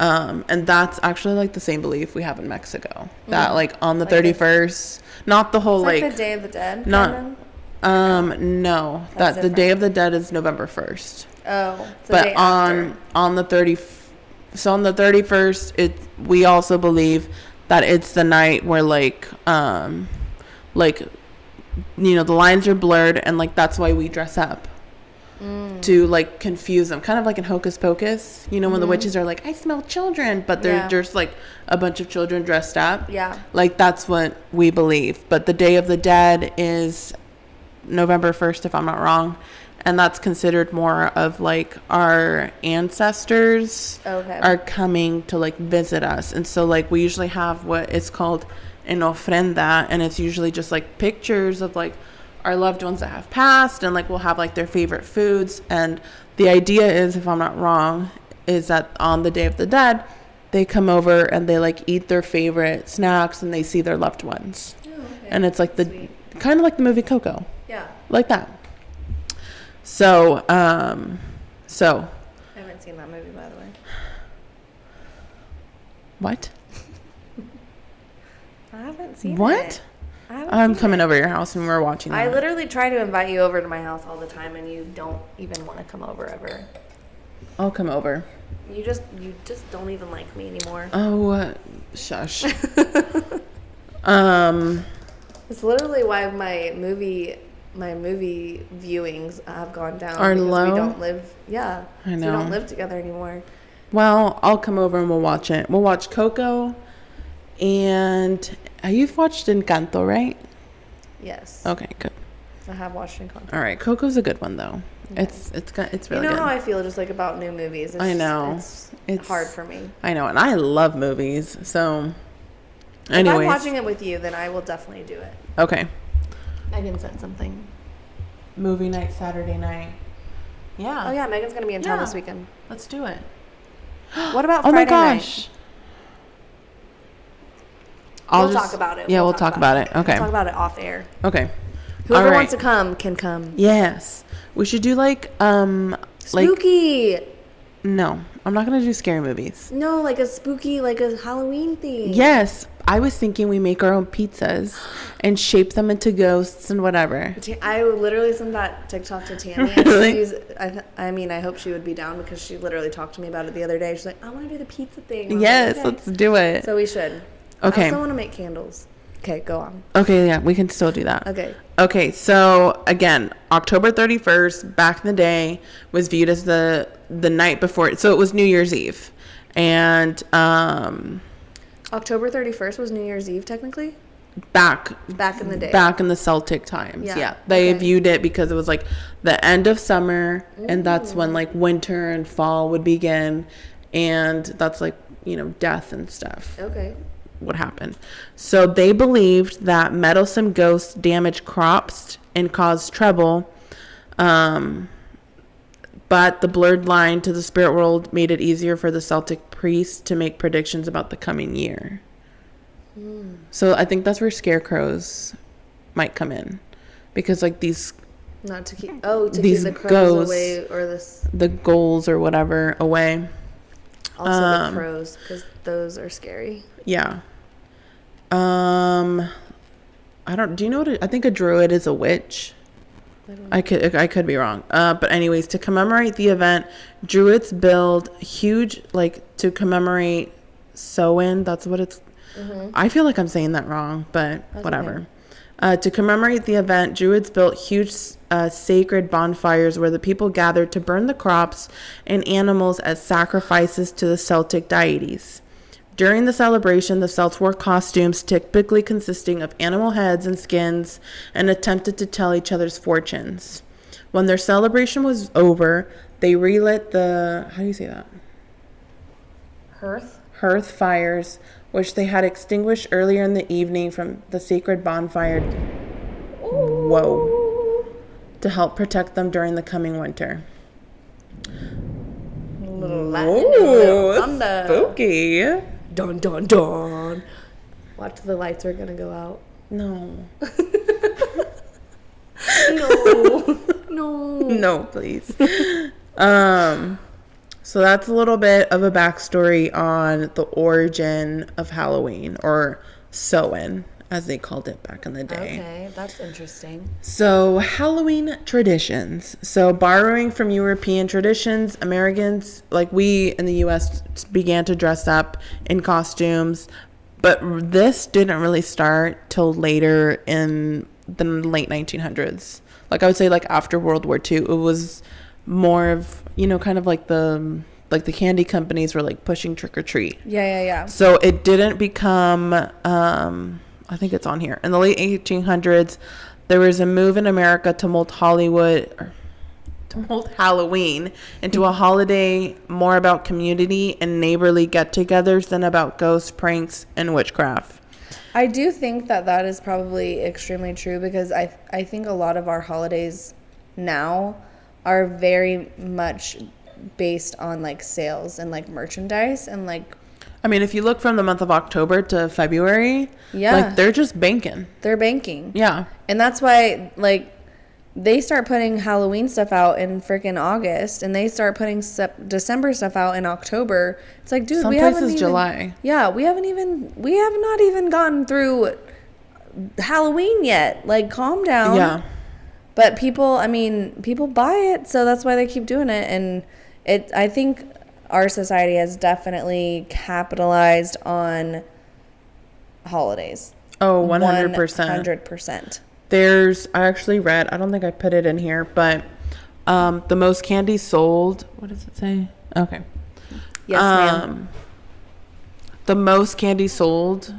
And that's actually like the same belief we have in Mexico. That like on the 31st, not the whole it's like the Day of the Dead. Not no. That the Day of the Dead is November 1st. Oh, but on the 31st, we also believe that it's the night where like the lines are blurred, and like that's why we dress up. to like confuse them, kind of like in Hocus Pocus, you know, when the witches are like, I smell children, but they're just like a bunch of children dressed up. Yeah. Like that's what we believe. But the Day of the Dead is November 1st, if I'm not wrong. And that's considered more of like our ancestors are coming to like visit us. And so like we usually have what is called an ofrenda, and it's usually just like pictures of like our loved ones that have passed, and like we'll have like their favorite foods. And the idea is, if I'm not wrong, is that on the Day of the Dead, they come over and they like eat their favorite snacks and they see their loved ones. Oh, okay. And it's like the kind of like the movie Coco. Yeah. Like that. So, I haven't seen that movie, by the way. What? I haven't seen what? It. I'm coming over your house and we're watching that. I literally try to invite you over to my house all the time, and you don't even want to come over ever. I'll come over. You just don't even like me anymore. Oh, shush. It's literally why my movie viewings have gone down. Are because low? We don't live. Yeah. I know. We don't live together anymore. Well, I'll come over and we'll watch it. We'll watch Coco, and you've watched Encanto, right? Yes. Okay, good. I have watched Encanto. All right, Coco's a good one though. Okay. It's really good. You know how I feel just like about new movies. I know. It's hard for me. I know, and I love movies. So, If anyways. I'm watching it with you, then I will definitely do it. Okay. Megan said something. Movie night Saturday night. Yeah. Oh yeah, Megan's gonna be in town this weekend. Let's do it. What about Friday night? Oh my gosh. We'll talk about it. Yeah, we'll talk about it. Okay. We'll talk about it off air. Okay. Whoever wants to come can come. Yes. We should do like spooky. No, I'm not gonna do scary movies. No, like a spooky, like a Halloween theme. Yes. I was thinking we make our own pizzas and shape them into ghosts and whatever. I literally sent that TikTok to Tammy. Really? I hope she would be down, because she literally talked to me about it the other day. She's like, I want to do the pizza thing. Yes, like, okay. Let's do it. So we should. Okay. I also want to make candles. Okay, go on. Okay, yeah, we can still do that. Okay, so again, October 31st, back in the day, was viewed as the night before. So it was New Year's Eve. And October 31st was New Year's Eve, technically? Back in the day. Back in the Celtic times. Yeah. They viewed it because it was like the end of summer, and that's when like winter and fall would begin, and that's like, you know, death and stuff. Okay. Would happen. So they believed that meddlesome ghosts damaged crops and caused trouble. But the blurred line to the spirit world made it easier for the Celtic priests to make predictions about the coming year. So I think that's where scarecrows might come in, because like these keep the crows away, or the ghouls or whatever away. Also the crows, because those are scary. Yeah. Do you know what I think a druid is a witch? I could be wrong. But anyways, to commemorate the event, druids build huge, like, to commemorate Samhain. That's what it's. Mm-hmm. I feel like I'm saying that wrong, but that's whatever. Okay. To commemorate the event, druids built huge sacred bonfires where the people gathered to burn the crops and animals as sacrifices to the Celtic deities. During the celebration, the Celts wore costumes typically consisting of animal heads and skins, and attempted to tell each other's fortunes. When their celebration was over, they relit the, how do you say that? Hearth fires, which they had extinguished earlier in the evening from the sacred bonfire. Ooh. Whoa. To help protect them during the coming winter. A little Latin, a little thunder. Spooky. Dun, dun, dun. Watch, the lights are going to go out. No. No, please. So that's a little bit of a backstory on the origin of Halloween, or Samhain, as they called it back in the day. Okay, that's interesting. So Halloween traditions. So borrowing from European traditions, Americans, like we in the U.S., began to dress up in costumes, but this didn't really start till later in the late 1900s. Like I would say, like after World War II, it was more of, you know, kind of like the candy companies were like pushing trick or treat. Yeah. So it didn't become, I think it's on here. In the late 1800s, there was a move in America to mold Halloween into a holiday more about community and neighborly get-togethers than about ghosts, pranks, and witchcraft. I do think that is probably extremely true, because I think a lot of our holidays now are very much based on like sales and like merchandise and like, I mean, if you look from the month of October to February, like they're just banking. They're banking. Yeah. And that's why like they start putting Halloween stuff out in freaking August, and they start putting December stuff out in October. It's like, dude, we haven't even, July. Yeah, we have not even gotten through Halloween yet. Like, calm down. Yeah. But people buy it, so that's why they keep doing it. And I think our society has definitely capitalized on holidays. Oh, 100%. 100%. I actually read, I don't think I put it in here, but the most candy sold, what does it say? Okay. Yes, ma'am. The most candy sold,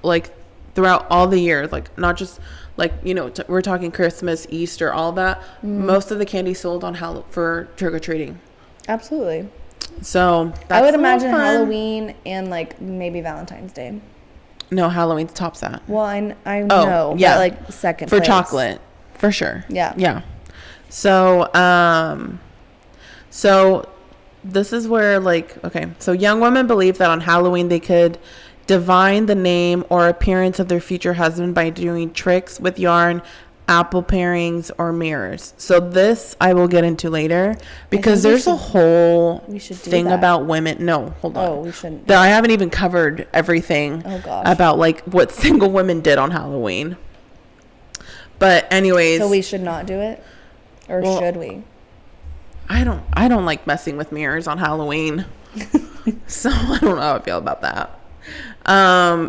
like, throughout all the year, like, not just, like, you know, we're talking Christmas, Easter, all that. Most of the candy sold on for trick-or-treating. Absolutely. So, that's I would imagine fun. Halloween and, like, maybe Valentine's Day. No, Halloween tops that. Well, I know. Yeah. But like second for place. chocolate, for sure. Yeah. Yeah. So, so this is where, like, okay. So young women believe that on Halloween they could divine the name or appearance of their future husband by doing tricks with yarn, apple parings, or mirrors. So this I will get into later, because there's a whole thing about women. No, hold on. Oh, we shouldn't. I haven't even covered everything about like what single women did on Halloween. But anyways, so we should not do it, or should we? I don't like messing with mirrors on Halloween. So I don't know how I feel about that.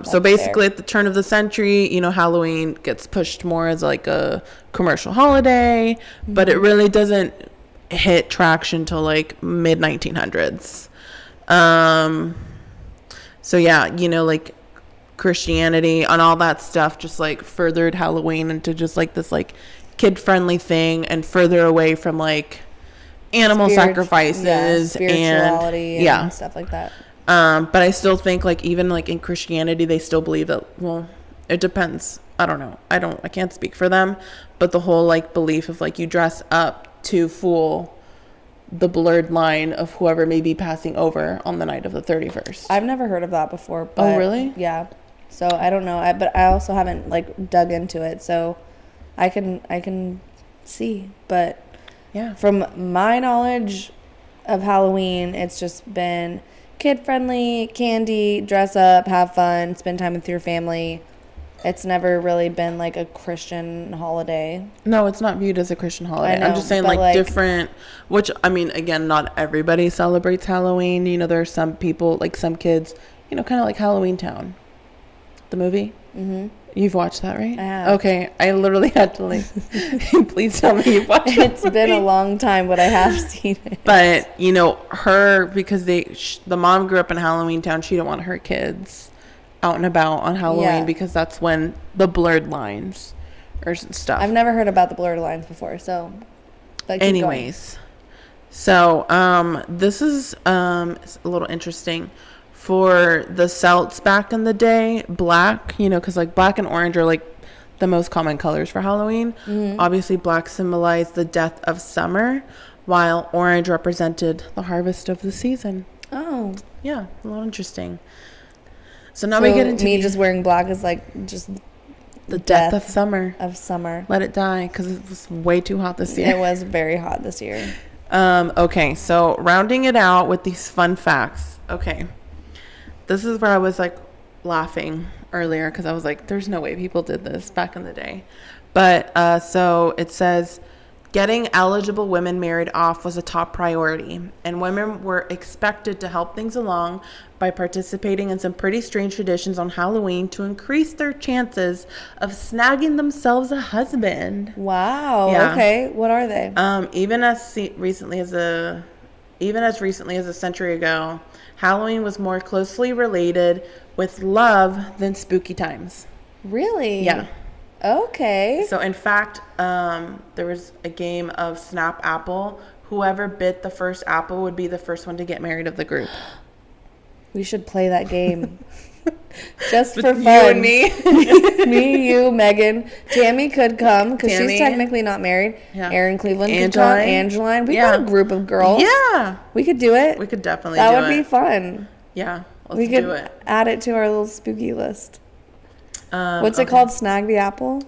So basically at the turn of the century, you know, Halloween gets pushed more as like a commercial holiday, but it really doesn't hit traction till like mid 1900s. So yeah, you know, like Christianity and all that stuff just like furthered Halloween into just like this like kid friendly thing, and further away from like animal sacrifices spirituality and stuff like that. But I still think like even like in Christianity they still believe that, well, it depends. I don't know. I can't speak for them, but the whole like belief of like you dress up to fool the blurred line of whoever may be passing over on the night of the 31st. I've never heard of that before. But oh, really? Yeah. So I don't know. But I also haven't like dug into it, so I can see. But yeah, from my knowledge of Halloween, it's just been kid-friendly, candy, dress up, have fun, spend time with your family. It's never really been like a Christian holiday. No, it's not viewed as a Christian holiday. I'm just saying like different, which I mean, again, not everybody celebrates Halloween. You know, there are some people, like some kids, you know, kind of like Halloweentown, the movie. Mm-hmm. You've watched that, right? I have. Okay, I literally had to like, please tell me you've watched it. It's been a long time, but I have seen it. But, you know, because the mom grew up in Halloweentown, she didn't want her kids out and about on Halloween because that's when the blurred lines or stuff. I've never heard about the blurred lines before, so. Anyways, so this is a little interesting. For the Celts back in the day, black, you know, because like black and orange are like the most common colors for Halloween. Mm-hmm. Obviously, black symbolized the death of summer, while orange represented the harvest of the season. Oh. Yeah, a little interesting. So now we get into me just wearing black is like just the death of summer. Of summer. Let it die, because it was way too hot this year. It was very hot this year. Okay, so rounding it out with these fun facts. Okay. This is where I was like laughing earlier, because I was like, there's no way people did this back in the day. But so it says Getting eligible women married off was a top priority, and women were expected to help things along by participating in some pretty strange traditions on Halloween to increase their chances of snagging themselves a husband. Wow. Yeah. Okay. What are they? Even as recently as a century ago, Halloween was more closely related with love than spooky times. Really? Yeah. Okay. So, in fact, there was a game of Snap Apple. Whoever bit the first apple would be the first one to get married of the group. We should play that game. Just for fun. You and me. Me, you, Megan. Tammy could come because she's technically not married. Yeah. Erin Cleveland could come. Angeline. We got a group of girls. Yeah. We could do it. We could definitely do it. That would be fun. Yeah. Let's do it. Add it to our little spooky list. What's it called? Snag the apple?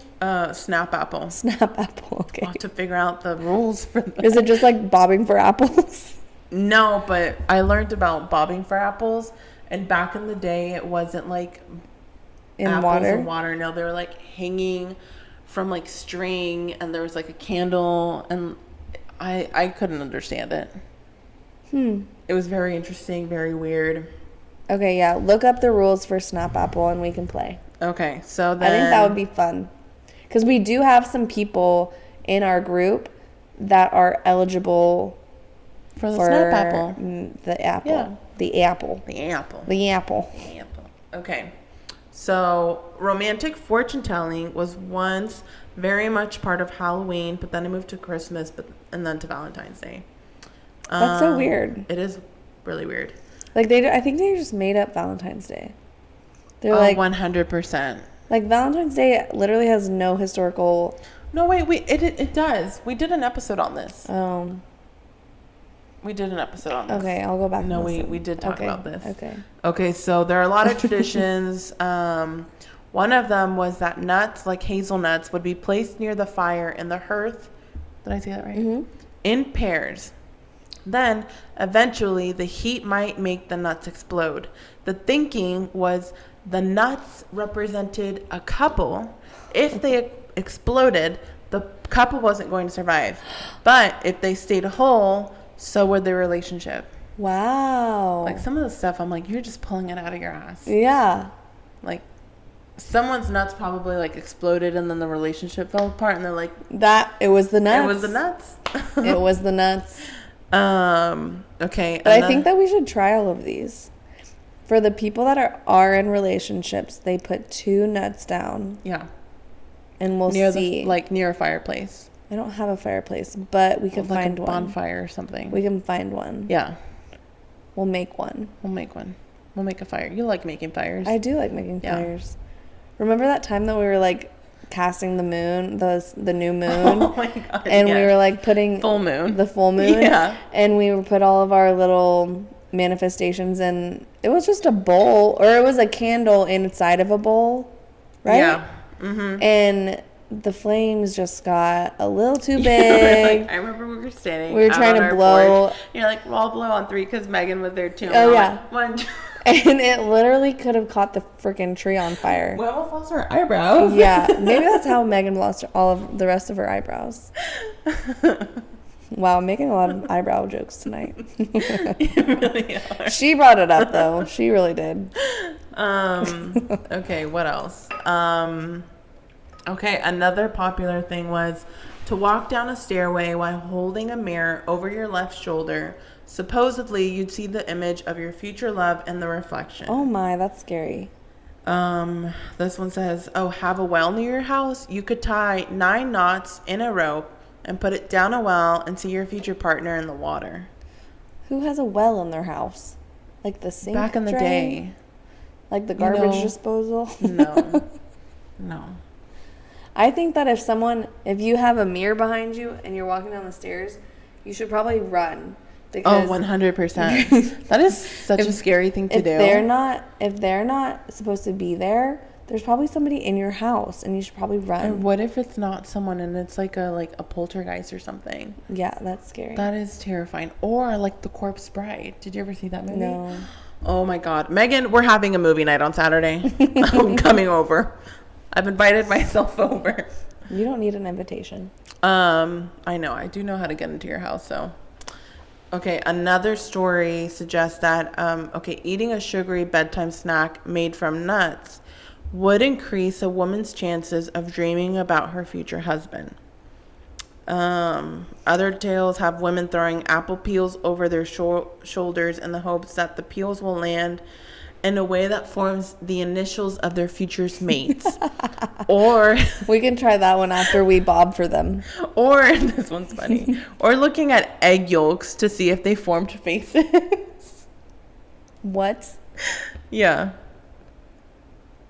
Snap Apple. Snap Apple, okay. We'll have to figure out the rules for that. Is it just like bobbing for apples? No, but I learned about bobbing for apples, and back in the day, it wasn't like in water. No, they were like hanging from like string, and there was like a candle, and I couldn't understand it. It was very interesting, very weird. Okay, yeah. Look up the rules for Snap Apple, and we can play. Okay, so then I think that would be fun because we do have some people in our group that are eligible for the Snap Apple. The apple. Yeah. The apple. The apple. The apple. The apple. Okay. So romantic fortune telling was once very much part of Halloween, but then it moved to Christmas, and then to Valentine's Day. That's so weird. It is really weird. Like I think they just made up Valentine's Day. They're like 100%. Like Valentine's Day literally has no historical. No, wait, it does. We did an episode on this. We did an episode on this. Okay, I'll go back. No, we did talk about this. Okay. So there are a lot of traditions. One of them was that nuts, like hazelnuts, would be placed near the fire in the hearth. Did I say that right? Mm-hmm. In pairs. Then, eventually, the heat might make the nuts explode. The thinking was the nuts represented a couple. If they exploded, the couple wasn't going to survive. But if they stayed whole, so would their relationship. Wow. Like, some of the stuff, I'm like, you're just pulling it out of your ass. Yeah. Like, someone's nuts probably, like, exploded and then the relationship fell apart. And they're like... It was the nuts. It was the nuts. It was the nuts. Okay. But I think that we should try all of these. For the people that are in relationships, they put 2 nuts down. Yeah. And we'll see. Near a fireplace. I don't have a fireplace, but we can find one. Bonfire or something. We can find one. Yeah. We'll make one. We'll make a fire. You like making fires. I do like making fires. Remember that time that we were like casting the moon, the new moon? Oh my God. And we were like putting... the full moon. Yeah. And we put all of our little manifestations in... It was just a bowl, or it was a candle inside of a bowl, right? Yeah. Mm-hmm. And the flames just got a little too big. I remember we were standing. We were trying to blow. Porch. You're like, well, I'll blow on 3 because Megan was there too. Oh, yeah. Like, 1, 2. And it literally could have caught the freaking tree on fire. We almost lost our eyebrows. Yeah, maybe that's how Megan lost all of the rest of her eyebrows. Wow, I'm making a lot of eyebrow jokes tonight. You really are. She brought it up, though. She really did. Okay, what else? Okay, another popular thing was to walk down a stairway while holding a mirror over your left shoulder. Supposedly, you'd see the image of your future love in the reflection. Oh my, that's scary. This one says, have a well near your house? You could tie 9 knots in a rope and put it down a well and see your future partner in the water. Who has a well in their house? Like the sink back in the drain? day. Like the garbage disposal? No. I think that if you have a mirror behind you and you're walking down the stairs, you should probably run. 100%. That is such a scary thing to do. If they're not supposed to be there, there's probably somebody in your house and you should probably run. And what if it's not someone and it's like a poltergeist or something? Yeah, that's scary. That is terrifying. Or like The Corpse Bride. Did you ever see that movie? No. Oh my God. Megan, we're having a movie night on Saturday. I'm coming over. I've invited myself over. You don't need an invitation. I know. I do know how to get into your house, so. Okay, another story suggests that, eating a sugary bedtime snack made from nuts would increase a woman's chances of dreaming about her future husband. Other tales have women throwing apple peels over their shoulders in the hopes that the peels will land in a way that forms the initials of their future mates. Or we can try that one after we bob for them. Or, this one's funny, or looking at egg yolks to see if they formed faces. What? Yeah.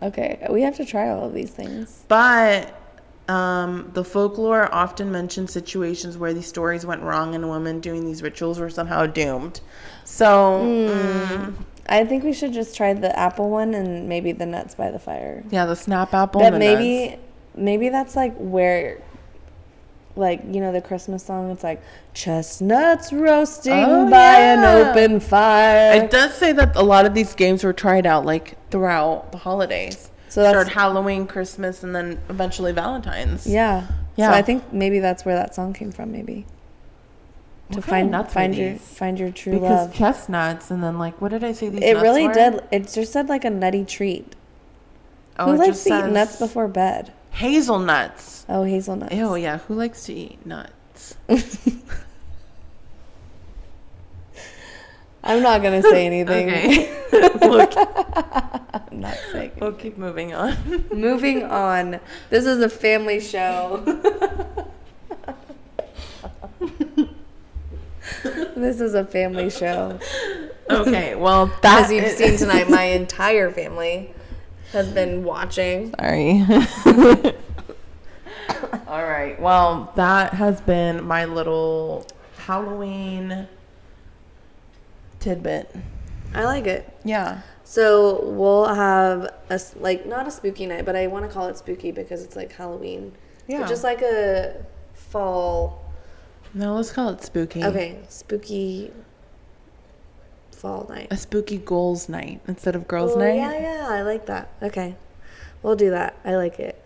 Okay, we have to try all of these things. But the folklore often mentions situations where these stories went wrong and women doing these rituals were somehow doomed. So, I think we should just try the apple one and maybe the nuts by the fire. Yeah, the snap apple. But and maybe that's like where, like, you know, the Christmas song. It's like chestnuts roasting by an open fire. It does say that a lot of these games were tried out like throughout the holidays. So that's Halloween, Christmas, and then eventually Valentine's. Yeah. So I think maybe that's where that song came from. Maybe. To find your true love. Because chestnuts, and then like, what did I say these it nuts really were? did. It just said like a nutty treat. Oh, who likes to eat nuts before bed? Hazelnuts. Oh, hazelnuts. Ew, yeah. Who likes to eat nuts? I'm not gonna say anything. Okay. I'm not saying. We'll keep moving on. Moving on. This is a family show. This is a family show. Okay, well, as you've seen tonight, my entire family has been watching. Sorry. All right. Well, that has been my little Halloween tidbit. I like it. Yeah. So we'll have not a spooky night, but I want to call it spooky because it's like Halloween. Yeah. But just like a fall. No, let's call it spooky. Okay, spooky fall night. A spooky goals night instead of girls' night. Yeah, I like that. Okay, we'll do that. I like it.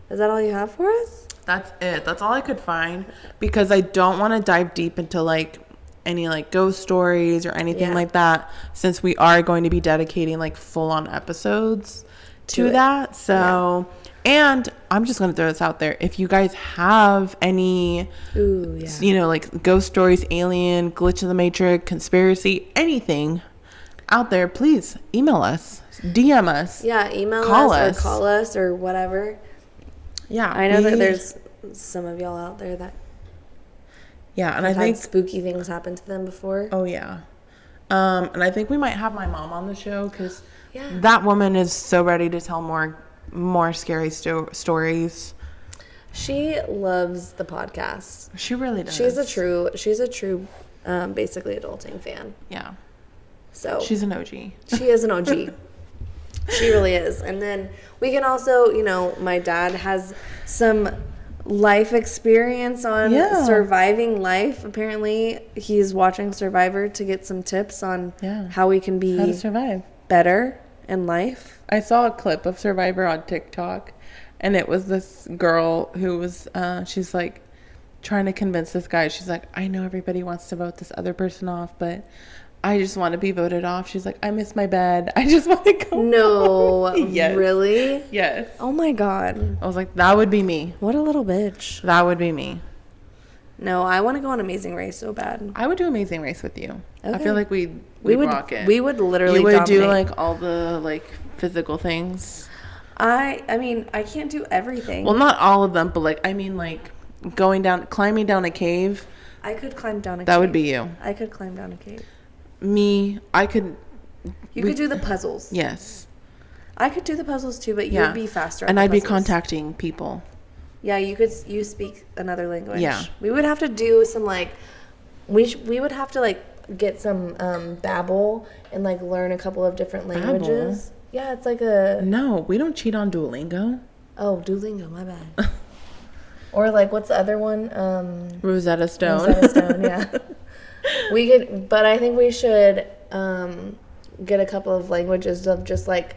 Is that all you have for us? That's it. That's all I could find because I don't want to dive deep into like any like ghost stories or anything like that since we are going to be dedicating like full-on episodes to that. So... Yeah. And I'm just going to throw this out there. If you guys have any, like ghost stories, alien, glitch in the matrix, conspiracy, anything out there, please email us, DM us. Yeah, email us or call us or whatever. Yeah. I know that there's some of y'all out there that and I think spooky things happen to them before. Oh, yeah. And I think we might have my mom on the show because that woman is so ready to tell more scary stories. She loves the podcast. She really does. She's a true basically adulting fan. Yeah. So she's an OG. She is an OG. She really is. And then we can also, my dad has some life experience on surviving life. Apparently he's watching Survivor to get some tips on how we can be how to survive better in life. I saw a clip of Survivor on TikTok, and it was this girl who was, she's like trying to convince this guy. She's like, I know everybody wants to vote this other person off, but I just want to be voted off. She's like, I miss my bed. I just want to go. No, yes. Really? Yes. Oh my God. I was like, that would be me. What a little bitch. That would be me. No, I want to go on Amazing Race so bad. I would do Amazing Race with you. Okay. I feel like we would rock it. We would literally You would dominate. do like all the like physical things. I mean, I can't do everything. Well, not all of them, but like, I mean, like climbing down a cave. I could climb down a cave. That would be you. I could climb down a cave. Me, I could. You could do the puzzles. Yes. I could do the puzzles too, but you'd be faster. And I'd be contacting people. Yeah, you speak another language. Yeah. We would have to do some like, we would have to like get some Babbel and like learn a couple of different languages. Babbel? Yeah, it's like a... No, we don't cheat on Duolingo. Oh, Duolingo, my bad. Or like, what's the other one? Rosetta Stone. Rosetta Stone, yeah. We could, but I think we should get a couple of languages of just like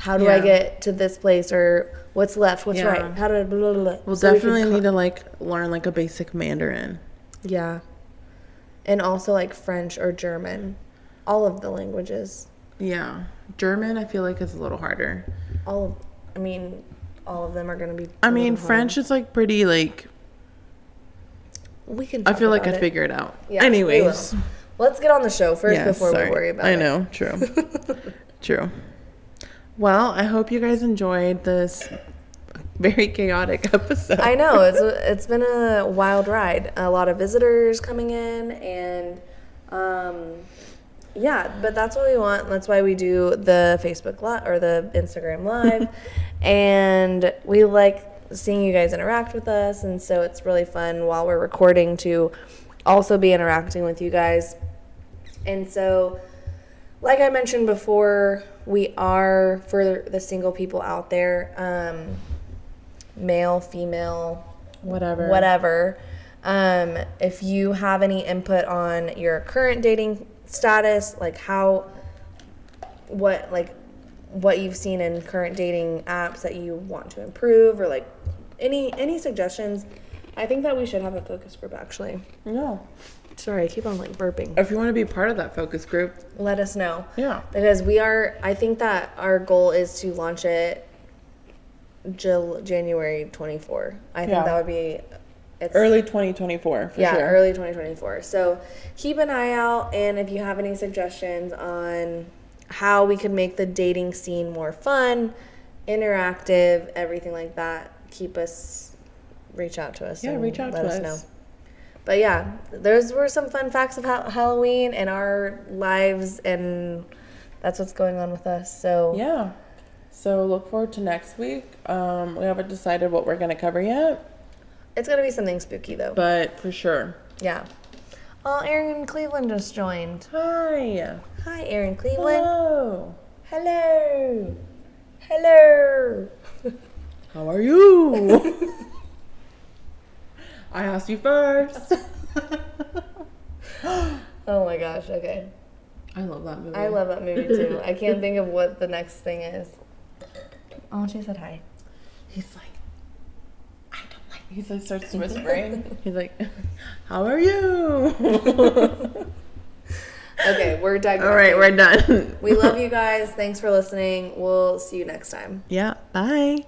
how do I get to this place, or what's left, what's right, how to blah, blah, blah. We'll definitely need to like learn like a basic Mandarin. Yeah. And also like French or German. All of the languages. Yeah. German I feel like is a little harder. All of them are going to be French is like pretty like we can I feel like I'd figure it out. Yeah, anyways, let's get on the show first before we worry about it. I know, true. True. Well, I hope you guys enjoyed this very chaotic episode. I know, it's been a wild ride. A lot of visitors coming in, and but that's what we want. That's why we do the Facebook Live or the Instagram Live. And we like seeing you guys interact with us, and so it's really fun while we're recording to also be interacting with you guys. And so, like I mentioned before, we are, for the single people out there, male, female, whatever. If you have any input on your current dating status, like what you've seen in current dating apps that you want to improve, or like any suggestions, I think that we should have a focus group actually. No. Sorry, I keep on like burping. If you want to be part of that focus group, let us know. Yeah. Because I think that our goal is to launch it January 24. I think that would be early 2024 for sure. Yeah, early 2024. So keep an eye out, and if you have any suggestions on how we could make the dating scene more fun, interactive, everything like that, reach out to us. Yeah, reach out to us. Let us know. But yeah, those were some fun facts of Halloween and our lives, and that's what's going on with us. So yeah. So look forward to next week. We haven't decided what we're going to cover yet. It's going to be something spooky, though. But for sure. Yeah. Oh, Aaron Cleveland just joined. Hi. Hi, Aaron Cleveland. Hello. Hello. Hello. How are you? I asked you first. Oh my gosh, okay. I love that movie. I love that movie too. I can't think of what the next thing is. Oh, she said hi. He's like, I don't like. He like starts whispering. He's like, how are you? Okay, we're digressing. All right, we're done. We love you guys. Thanks for listening. We'll see you next time. Yeah, bye.